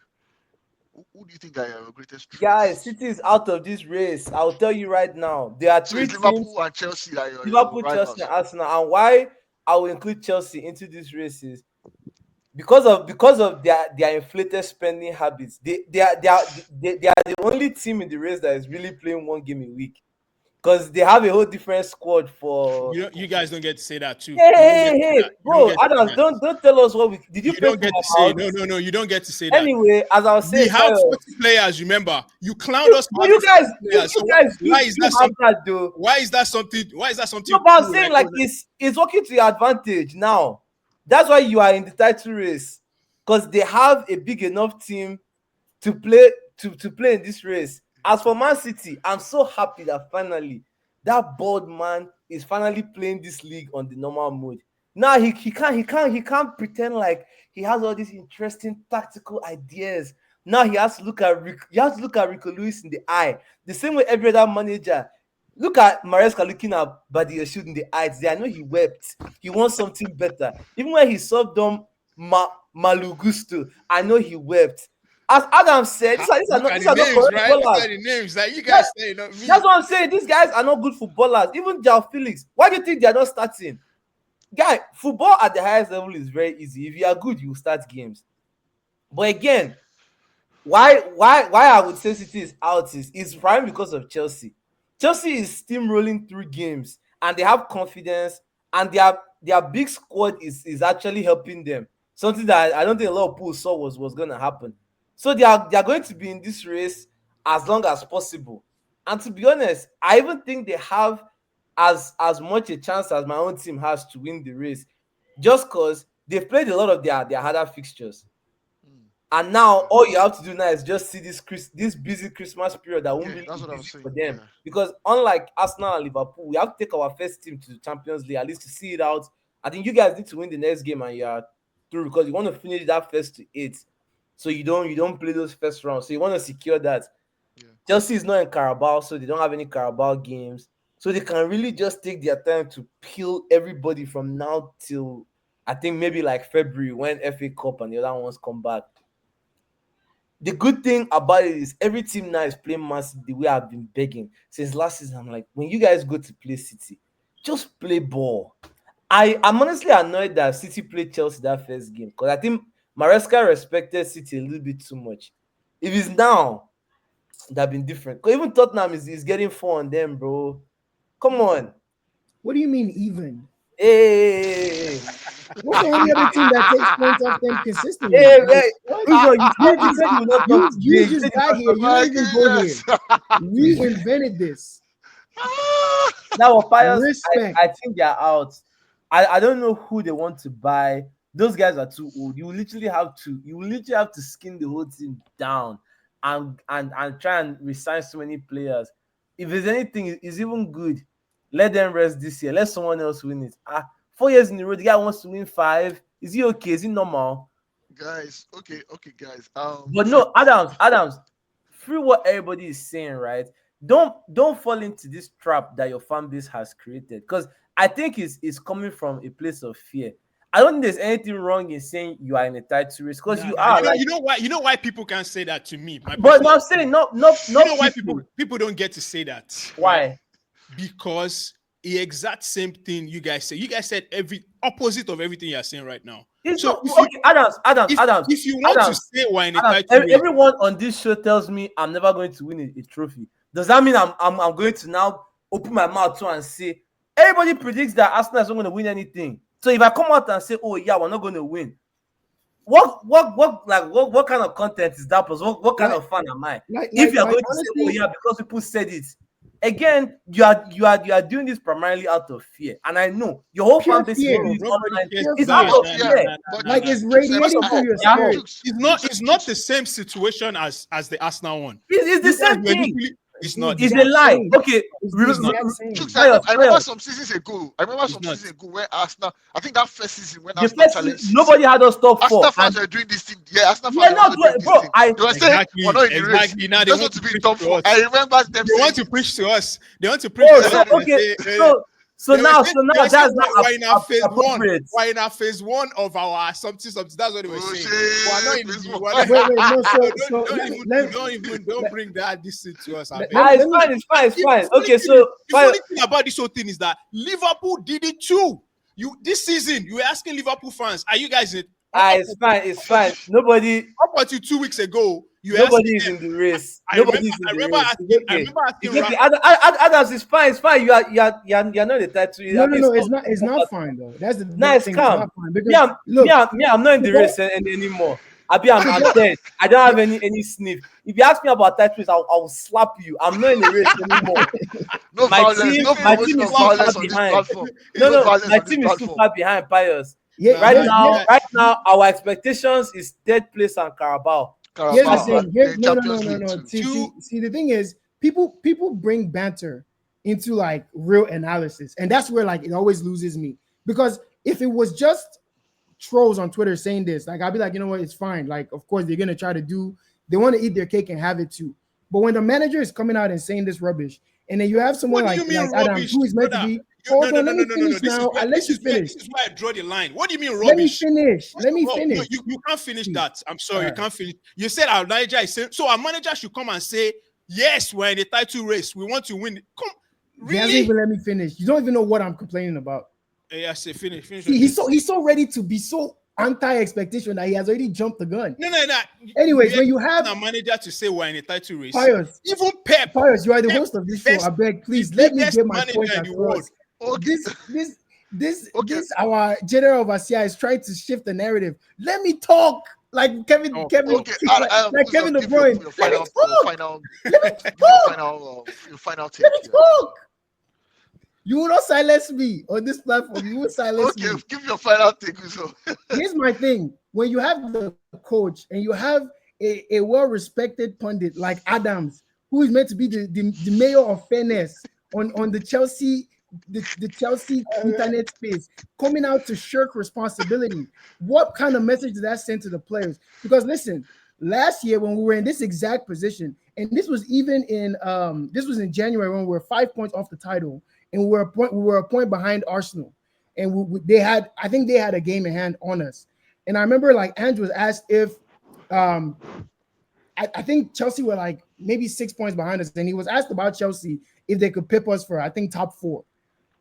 who do you think are your greatest threats? Guys, City is out of this race. I'll tell you right now. There are So three it's teams: Liverpool and Chelsea are your Liverpool, rivals. Chelsea, and Arsenal. And why I will include Chelsea into these races because of their inflated spending habits. They are the only team in the race that is really playing one game a week because they have a whole different squad for. You guys don't get to say that too. Hey, bro, You don't get to Adams, say that. don't tell us what we did. You You pay don't for get my to say house? no. You don't get to say that. Anyway, as I was We saying, have Pius, 40 players. Remember, you clowned us. but you guys, players. So you why is that have something? that though. Why is that something? Why is that something? No, but I'm cool, saying like it's working to your advantage now. That's why you are in the title race because they have a big enough team to play to play in this race. As for Man City, I'm so happy that finally that board man is finally playing this league on the normal mode. Now he can't pretend like he has all these interesting tactical ideas. Now he has to look at Rico Lewis in the eye. The same way every other manager. Look at Maresca looking at Badiashile in the eyes. I know he wept. He wants something better. Even when he subbed on Malu Gusto. I know he wept. As Adam said, Look at these the are not names, correct right? Look footballers. at the names. Like you guys say, not me. That's what I'm saying. These guys are not good footballers. Even Jao Felix. Why do you think they are not starting? Guy, football at the highest level is very easy. If you are good, you start games. But again, why I would say City is out is prime because of Chelsea. Chelsea is steamrolling through games and they have confidence, and their big squad is actually helping them. Something that I don't think a lot of people saw was gonna happen. So they are going to be in this race as long as possible. And to be honest, I even think they have as much a chance as my own team has to win the race, just because they've played a lot of their harder fixtures. Mm. And now all you have to do now is just see this busy Christmas period that won't Yeah, really that's be what I'm busy saying. for them. Yeah. Because unlike Arsenal and Liverpool, we have to take our first team to the Champions League at least to see it out. I think you guys need to win the next game and you're through, because you want to finish that first to eight. So you don't play those first rounds. So you want to secure that. Yeah. Chelsea is not in Carabao, so they don't have any Carabao games. So they can really just take their time to peel everybody from now till I think maybe like February when FA Cup and the other ones come back. The good thing about it is every team now is playing Man City the way I've been begging since last season. I'm like, when you guys go to play City, just play ball. I'm honestly annoyed that City played Chelsea that first game, because I think Maresca respected City a little bit too much. If it's now, that been different. Because even Tottenham is getting four on them, bro. Come on. What do you mean even? Hey, What's the only other team that takes points off them consistently? hey, Like hey. what? Uzo, you You said you just said you will not talk you today. You just said you got will here. not You talk. don't My even go here. goodness. We invented this. Now, Pius, Respect. I think they are out. I don't know who they want to buy. Those guys are too old. You literally have to skin the whole team down and try and resign so many players. If there's anything is even good, let them rest this year. Let someone else win it. 4 years in a row, the guy wants to win five. Is he okay? Is he normal? Guys, okay, guys. But no, Adams, free what everybody is saying, right? Don't fall into this trap that your fan base has created. Because I think it's coming from a place of fear. I don't think there's anything wrong in saying you are in a title race, because Nah, you nah. are You know why? You know why people can't say that to me? My but no, personal. I'm saying not You know why people. people don't get to say that, right? Why? Because the exact same thing you guys say. You guys said every opposite of everything you're saying right now. It's So not if you okay, Adams, if you want to Adams, say we're in a Adams. title race, Everyone on this show tells me I'm never going to win a trophy. Does that mean I'm going to now open my mouth to and say everybody predicts that Arsenal is not going to win anything? So if I come out and say, oh yeah, we're not going to win, what kind of content is that? Plus, what kind Like, of fan am I? like, If like, you are like, going to say, oh honestly, yeah, because people said it. Again, you are doing this primarily out of fear, and I know your whole fan pure base is fear. doing this nobody online. cares Pure It's about out fear. of But yeah, fear. but Like Jukes, it's Jukes, radiating First of through all, your yeah, spirit. Jukes, it's not Jukes. the same situation as the Arsenal one. it's the You guys same were thing. literally. It's It's the not. It's It's a exact not. lie. same. Okay, It's the It's not. exact same. Jukes, Pius, I remember Pius. some seasons ago. I remember It's some not. seasons ago when Arsenal, I think that first season when The Arsenal first season, challenged City, nobody had us top Arsenal four, fans and were doing this thing. Yeah, Arsenal yeah, fans were no, also doing this bro, thing. They were saying we're Exactly. not in the race. Exactly. Now We they just want want to to be in preach top to four. I us. remember them They want saying to it. preach to us. They want to preach to us. And okay, they say, so now that's not we're in our phase one. appropriate. We're in our phase one of our something. That's what they were Oh saying. We're not shit! in This the. one. We're not, Wait. No. so So don't let me even let, don't let, bring that this thing to us. I let, beg. let me It's let me fine, it's fine. Okay, The funny thing about this whole thing is that Liverpool did it too. You this season, you were asking Liverpool fans, are you guys in it's fine. up until 2 weeks ago? You were asking Nobody is them. in the race. I remember. Nobody is in I the remember race. asking. I remember It's asking okay. Rafa. Others, it's fine. It's fine. You're not the title. no I no mean, no. it's It's not. not. It's not fine though. That's the Now it's thing. It's calm. not fine because look, I'm not in the football. race anymore. I'm Football. dead. I don't have any sniff. If you ask me about titles, I'll slap you. I'm not in the race anymore. No My violence. team, No my team promotion is of too far violence on this behind. platform. No, No no, violence my on this team is too platform. far behind, Pius. Yeah, Nah, Right here's, now, here's, yeah. our expectations is third place and Carabao. here's the That's Carabao it. thing. and Here, then no, no, no, Champions no, League no. too. See, the thing is, people bring banter into like real analysis, and that's where like it always loses me because if it was just trolls on Twitter saying this, like I'll be like, you know what, it's fine. Like, of course, they're gonna try to do, they want to eat their cake and have it too. But when the manager is coming out and saying this rubbish, and then you have someone What do like you mean Adams, rubbish, who is meant to brother? be Hold on, let me finish now. I'll let you finish. This is where I draw the line. What do you mean Let me rubbish? finish. First Let of me all, finish. No, you can't finish Please. that. I'm sorry, you Alright. can't finish. You said our manager is saying, so our manager should come and say, yes, we're in the title race. We want to win. Come, He hasn't really? even let me finish. You don't even know what I'm complaining about. Yeah, say finish. See, he's so ready to be so anti-expectation that he has already jumped the gun. No. Anyways, We when you expect have our manager to say we're in a title race, Pius, even Pep, Pius, you are the Pep, host of this show. best- I beg, please the let me biggest get my manager point in the world. across. Okay. Okay. This our general overseer is trying to shift the narrative. Let me talk like Kevin, Oh, Kevin, Okay. like Kevin De Give your Bruyne. Let me talk. Let me talk. your final take. Let me talk. You will not silence me on this platform. You will silence Okay, me. give your final take, Uzo. Here's my thing. When you have the coach and you have a well-respected pundit like Adams, who is meant to be the mayor of fairness on the Chelsea internet space, coming out to shirk responsibility, what kind of message did that send to the players? Because listen, last year when we were in this exact position, and this was even in January when we were 5 points off the title, and we were a point behind Arsenal, and I think they had a game in hand on us. And I remember like Andrew was asked if I think Chelsea were like maybe 6 points behind us, and he was asked about Chelsea if they could pip us for I think top 4.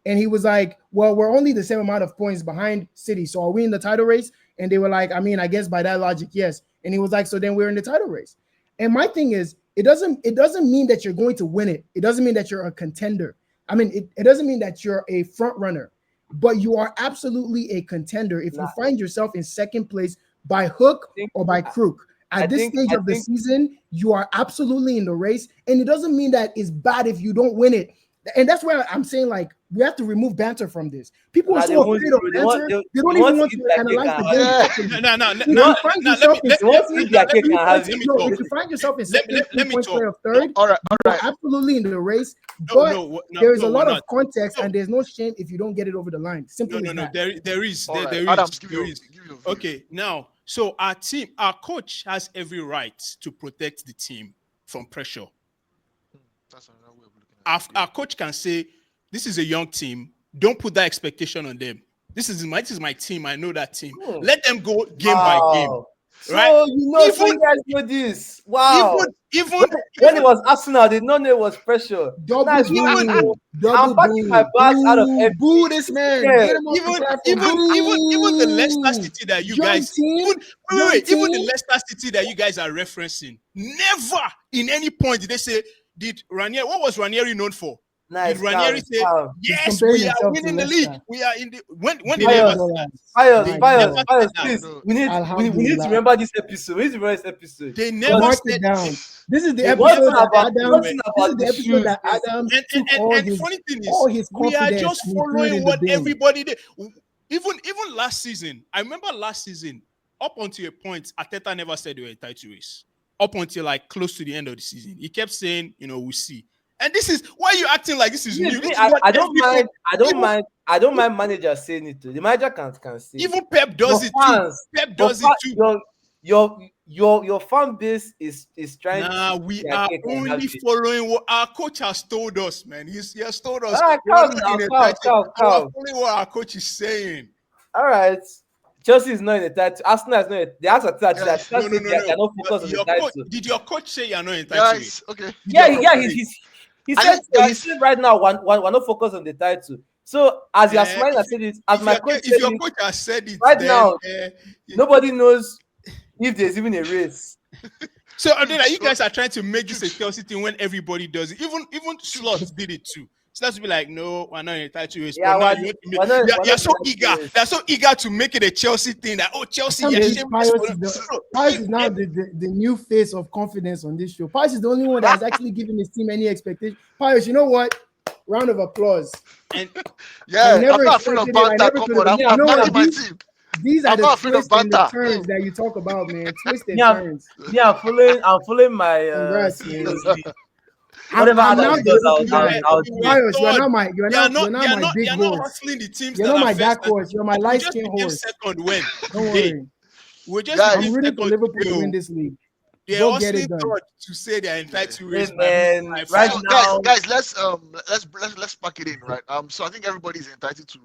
And he was like, well, we're only the same amount of points behind City. So are we in the title race? And they were like, I mean, I guess by that logic, yes. And he was like, so then we're in the title race. And my thing is, it doesn't mean that you're going to win it. It doesn't mean that you're a contender. I mean, it doesn't mean that you're a front runner, but you are absolutely a contender if you find yourself in second place by hook or by crook. At this stage of the season, you are absolutely in the race. And it doesn't mean that it's bad if you don't win it. And that's where I'm saying, like, we have to remove banter from this. People are so afraid of banter, they don't even want to analyze the game. No. If you find yourself in second, let me points talk. play of third, All right. you're absolutely in the race. But there is a lot of context, and there's no shame if you don't get it over the line. Simple as that. There is. Adams, give your view. Okay, now, so our coach has every right to protect the team from pressure. That's another way of looking at it. Our coach can say, this is a young team. Don't put that expectation on them. This is my team. I know that team. Let them go game by game. Right? So you guys know this. Wow. Even when it was Arsenal, they did not know it was pressure. Double Nice boo. I'm Double packing boo. my bags out of every. Boo this man. Yeah. Get him off the platform. Even the Leicester City that you guys even the Leicester City that you guys are referencing, never in any point did they say, what was Ranieri known for? Nice. Did Ranieri say, yes, comparing we are himself winning to the league. Leicester. We are in the when they never Pius, please. We need to remember this episode. We need to remember this episode. They never Mark said it down. This is the It episode wasn't that about- Adam. it wasn't This is about the the episode shoes. that Adam took and the funny thing all is, his we are confidence just and he threw it following in what the bin. everybody did. Even last season, I remember last season, up until a point, Arteta never said they were a title race. Up until like close to the end of the season, he kept saying, we'll see. And this is why you acting like this is new. This is what I don't mind manager saying it too. The manager can say even Pep does it too. Pep does it too. Your fan base is trying to. We are only following what our coach has told us, man. He has told us. Calm. Following what our coach is saying. All right. Chelsea is not in the title. Arsenal is not. They asked that. No. They're not focused on the title. Did your coach say you're not in the title? Guys, okay. He said right now we're not focused on the title. So as you're smiling, I said it. As my coach said, if your coach has said it right then, now, nobody knows if there's even a race. So you guys are trying to make this a Chelsea thing when everybody does it. Even Slots did it too. Slots be like, no, we're not in a title race. You're so eager. They're so eager to make it a Chelsea thing. That Chelsea. Pius is now the new face of confidence on this show. Pius is the only one that has actually given his team any expectation. Pius, you know what? Round of applause. And I'm not afraid of banter. Come on, I'm backing my team. These are the twists and the turns that you talk about, man. Twists and turns. Yeah, I'm following my. Congrats, man. Whatever Pius, you're not my big horse. You're not my dark horse. You're my light skin horse. Second when don't worry. We're just I'm rooting for Liverpool to win this league. They're Go get hustling it done. God to say they're entitled to Hey, raise man, by right So now, guys, let's pack it in, right? So I think everybody's entitled to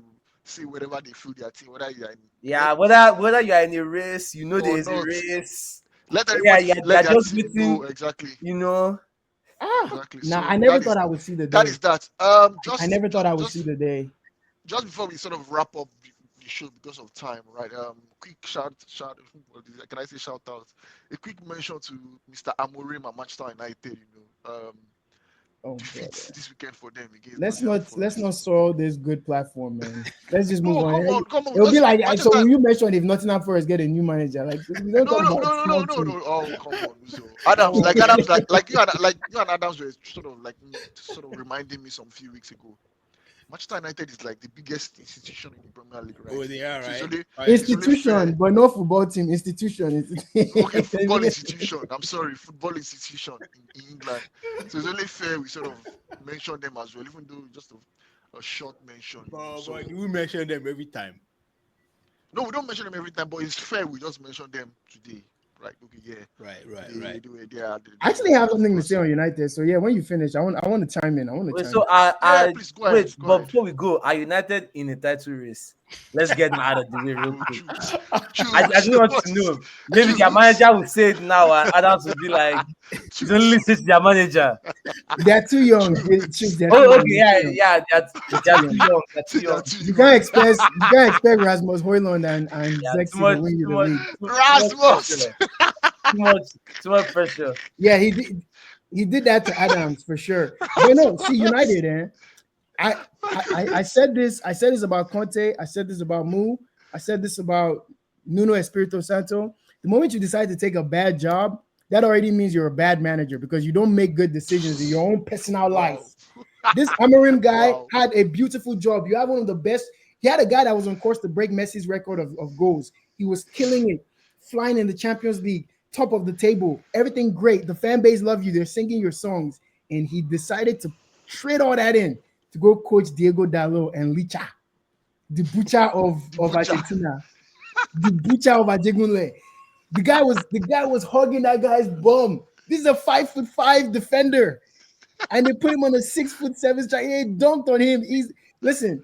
say whatever they feel their team, whether you're in yeah, debt whether you're in a race, or there's a not. race. Let Yeah, everybody yeah, let they're their just team know waiting, exactly. you know. Exactly. Nah, I So never thought I would see the that day. is that. I never thought I would see the day. Just before we sort of wrap up the show because of time, right? Quick shout. Can I say shout out? A quick mention to Mr. Amorim at Manchester United. Oh, Defeats brother. this weekend for them against Let's Nottingham not Forest. soil this good platform, man. Let's just move No, on. come on. It'll be Just like so. Manchester. When you mentioned if Nottingham Forest get a new manager, like we don't talk about small team. No. Oh, come on, Uzo. Adams, like you and Adams were sort of like sort of reminding me some few weeks ago. Manchester United is like the biggest institution in the Premier League, right? Oh, they are, So right? it's only fair. Institution, but not football team. Institution. Okay, football institution. I'm sorry, football institution in England. So it's only fair we sort of mention them as well, even though just a short mention. So But you mention them every time. no, we don't mention them every time, but it's fair we just mention them today. Right? Okay, yeah. Right. I actually have something to say on United. So yeah, when you finish, I want to chime in. Wait, chime so Yeah, please go ahead. wait, Go but ahead. before we go, are United in a title race? Let's get them out of the way real Oh, quick. I choose. just want to know. Maybe their Choose. manager will say it now, and others will be like, "It's only Choose. listen to their manager." They're too young. They're too Oh, young. okay, yeah, They're too young. yeah, they're Too too young. young. They're too See young. that too. You can't expect Rasmus Højlund and Yeah, Zexi to win you the league. too much Rasmus. pressure. Too much pressure. Yeah, he did that to Adams for sure. But no, see United, I said this about Conte, I said this about Mu, I said this about Nuno Espirito Santo. The moment you decide to take a bad job, that already means you're a bad manager because you don't make good decisions in your own personal life. This Amorim guy had a beautiful job. You have one of the best. He had a guy that was on course to break Messi's record of goals. He was killing it, flying in the Champions League, top of the table, everything great. The fan base love you. They're singing your songs. And he decided to trade all that in to go coach Diego Dallo and Licha, the butcher of Argentina, the butcher of Ajegunle. The guy was hugging that guy's bum. This is a 5'5" defender. And they put him on a 6'7" strike. He dunked on him. Listen.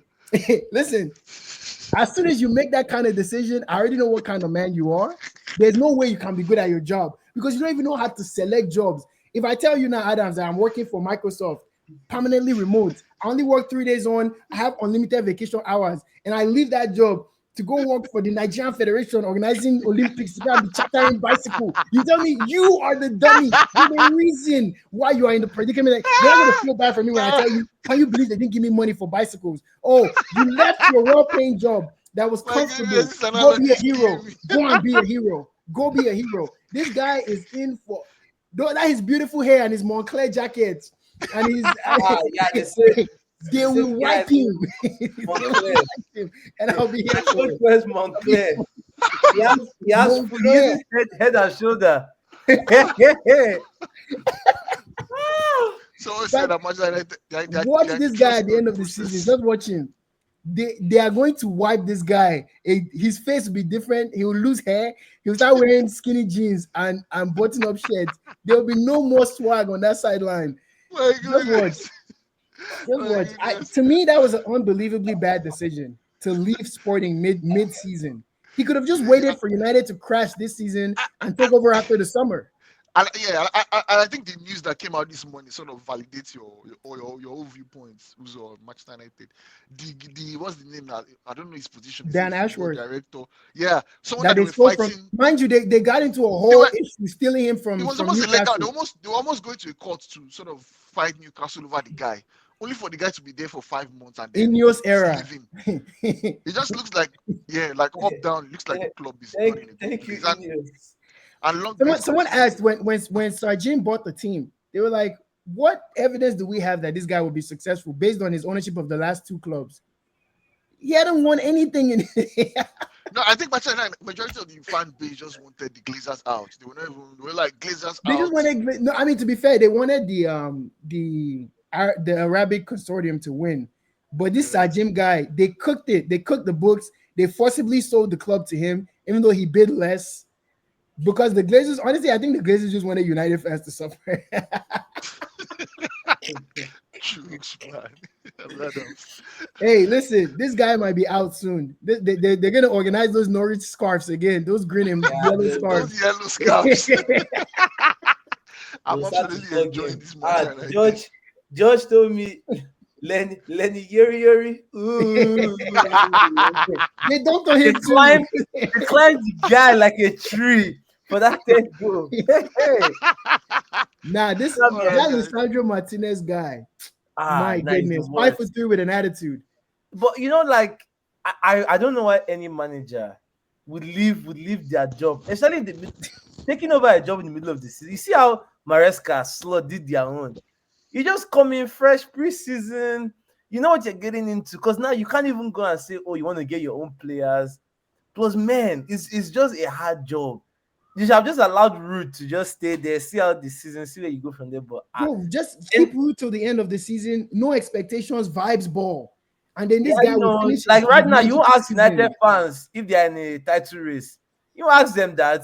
As soon as you make that kind of decision, I already know what kind of man you are. There's no way you can be good at your job because you don't even know how to select jobs. If I tell you now, Adams, that I'm working for Microsoft, permanently remote, I only work 3 days on, I have unlimited vacation hours, and I leave that job to go work for the Nigerian Federation organizing Olympics to go and be chartering bicycle. You tell me you are the dummy. You're the reason why you are in the predicament. Like, they're not going to feel bad for me when I tell you, can you believe they didn't give me money for bicycles? Oh, you left your well-paying job that was comfortable. Go be a hero. Go and be a hero. Go be a hero. This guy is in for that his beautiful hair and his Moncler jacket. And he's they will wipe him. And I'll be here for it. Where's Moncler? He has head and shoulder. So said that Manchester watch this guy at the end of the season. Just watch him. They are going to wipe this guy. His face will be different. He will lose hair. He'll start wearing skinny jeans and button-up shirts. There will be no more swag on that sideline. Just watch. To me, that was an unbelievably bad decision to leave Sporting mid-season. He could have just waited for United to crash this season and take over after the summer. I think the news that came out this morning sort of validates your own viewpoints. Uzo, Manchester United. The what's the name now? I don't know his position. Dan Ashworth, director. Yeah, someone that they they were stole fighting. from. Mind you, they got into a whole issue stealing him from. It was from almost illegal. Newcastle. They were almost going to a court to sort of fight Newcastle over the guy, only for the guy to be there for 5 months and then Ineos era. It just looks like like up down. It looks like the club is not in a Thank you, good place. Ineos. Someone asked when Sargent bought the team, they were like, what evidence do we have that this guy will be successful based on his ownership of the last 2 clubs? He hadn't won anything in No, I think majority of the fan base just wanted the Glazers out. They were like Glazers They out. just wanted. No, I mean, to be fair, they wanted the Arabic consortium to win, but this Sajim guy, they cooked it. They cooked the books. They forcibly sold the club to him, even though he bid less. Because the Glazers, honestly, I think the Glazers just wanted United fans to suffer. Jokes, man. Adams. Hey, listen, this guy might be out soon. They're gonna organize those Norwich scarves again, those green and Yeah, yellow Those scarves. yellow scarves. they I'm will start to absolutely flog enjoying him. this Ah, Manchester United. George told me, Lenny Yuri. Ooh. They don't know They him too. climbed, they climbed the guy like a tree for that third goal. Hey, Nah, come All right, here. that guys. Lisandro Martinez guy, Ah, my now he's the goodness, five worst. foot three with an attitude. But like I don't know why any manager would leave their job, especially taking over a job in the middle of the season. You see how Maresca Slot did their own. You just come in fresh preseason. You know what you're getting into because now you can't even go and say, "Oh, you want to get your own players." Plus, man, it's just a hard job. You should have just allowed Root to just stay there, see out the season, see where you go from there. But Bro, just and keep root till the end of the season. No expectations, vibes, ball. And then yeah, this guy will finish like his right now, you magical ask United season. fans if they are in a title race. You ask them that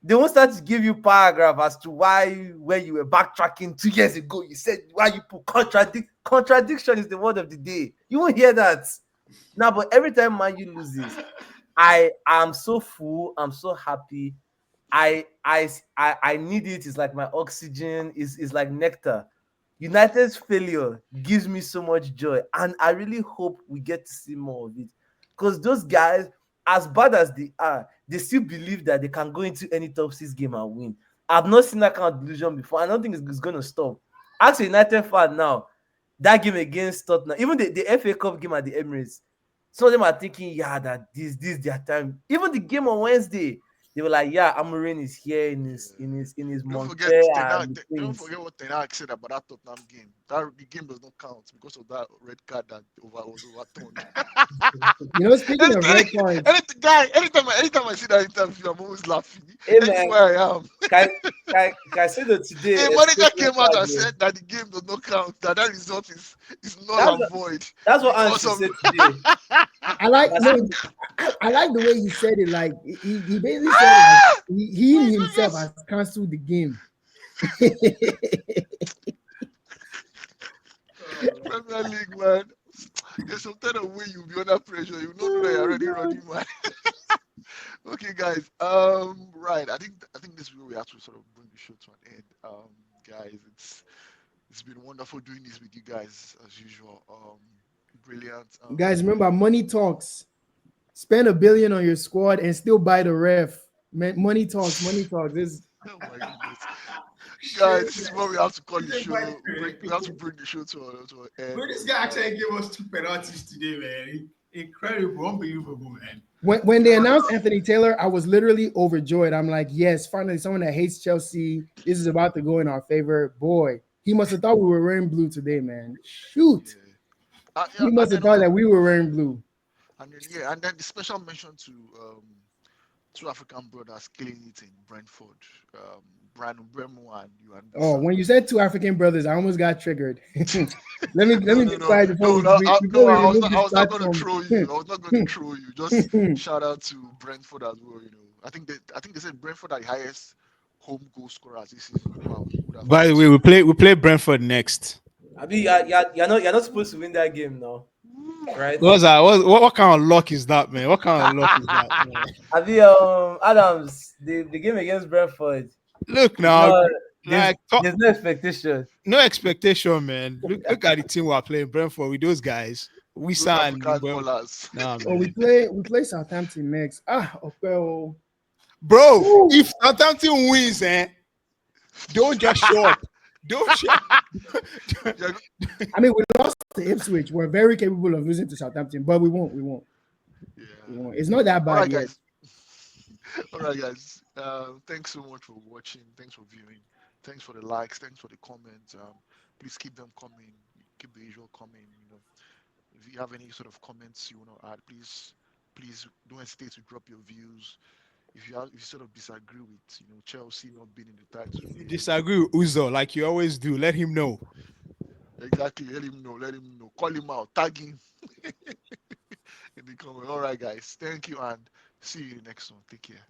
they won't start to give you paragraph as to why when you were backtracking 2 years ago, you said why you put contradiction is the word of the day. You won't hear that now. But every time Man U loses, I am so full. I'm so happy. I need it. It's like my oxygen. Is like nectar. United's failure gives me so much joy, and I really hope we get to see more of it. Because those guys, as bad as they are, they still believe that they can go into any top six game and win. I've not seen that kind of delusion before. I don't think it's going to stop. Ask a United fan now. That game against Tottenham, even the FA Cup game at the Emirates, some of them are thinking, yeah, that this their time. Even the game on Wednesday, they were like, yeah, Amorim is here in Yeah. his Don't forget Montpellier Ten and Hag. the Don't Queens. forget what Ten Hag said about that Tottenham game. That the game does not count because of that red card that was overturned. You know, speaking of red cards, Anytime I see that interview, I'm always laughing. Hey man, Anywhere I am, Caicedo today a manager escaped red came out card. and Oh. said that the game does not count. That result is null That's and void that's what because Ange of. said today. I like That's, no, I like the way he said it. Like he basically said it like he My himself goodness. has cancelled the game. Premier League, man. There's some kind of way you'll be under pressure. You don't know that you're Oh, already God. running, man. Okay, guys. Right. I think this is where we have to sort of bring the show to an end. Guys, it's been wonderful doing this with you guys as usual. Brilliant. Guys, remember money talks. Spend $1 billion on your squad and still buy the ref. Man, money talks. Money talks. Oh my goodness, guys, Shit, this is what we have to call man. the show. We have to bring the show to an end. But this guy actually gave us 2 penalties today, man. Incredible, unbelievable, man. When they Guys, announced Anthony Taylor, I was literally overjoyed. I'm like, yes, finally someone that hates Chelsea. This is about to go in our favor. Boy, he must have thought we were wearing blue today, man. Shoot. yeah. Yeah, He and must have then thought that we were wearing blue. and then the special mention to two African brothers killing it in Brentford, Brandon Bremo and Yuan Oh, Bisa. when you said two African brothers, I almost got triggered. let me be No, quiet before no, we no, before we remove I this was not going to platform. troll you. I was not going to troll you. Just shout out to Brentford as well. I think they said Brentford are the highest home goal scorers this season. Wow, who would have By the thought? way, we play Brentford next. I mean, you're not supposed to win that game now, Woo. right? What's that? What kind of luck is that, man? What kind of luck is that, man? I mean, Adams, the game against Brentford Look is now, not like there's no expectation. no expectation, man. Look at the team we're playing Brentford with those guys. Those Wisa and African Mbeumo. ballers. Nah, Oh, we man. play Southampton next. Okay. Oh. Bro, Woo. if Southampton wins, don't just show up. Don't show Yeah, I mean, we lost to Ipswich. We're very capable of losing to Southampton, but we won't. We won't. yeah. We won't. It's not that All bad right, yet. guys. All right, guys. Thanks so much for watching. Thanks for viewing. Thanks for the likes. Thanks for the comments. Please keep them coming. Keep the usual coming. If you have any sort of comments you want to add, please don't hesitate to drop your views. If you sort of disagree with Chelsea not being in the title you race, disagree with Uzo like you always do. Let him know. exactly, let him know. Let him know. Call him out. Tag him in the comment. All right, guys. Thank you and see you in the next one. Take care.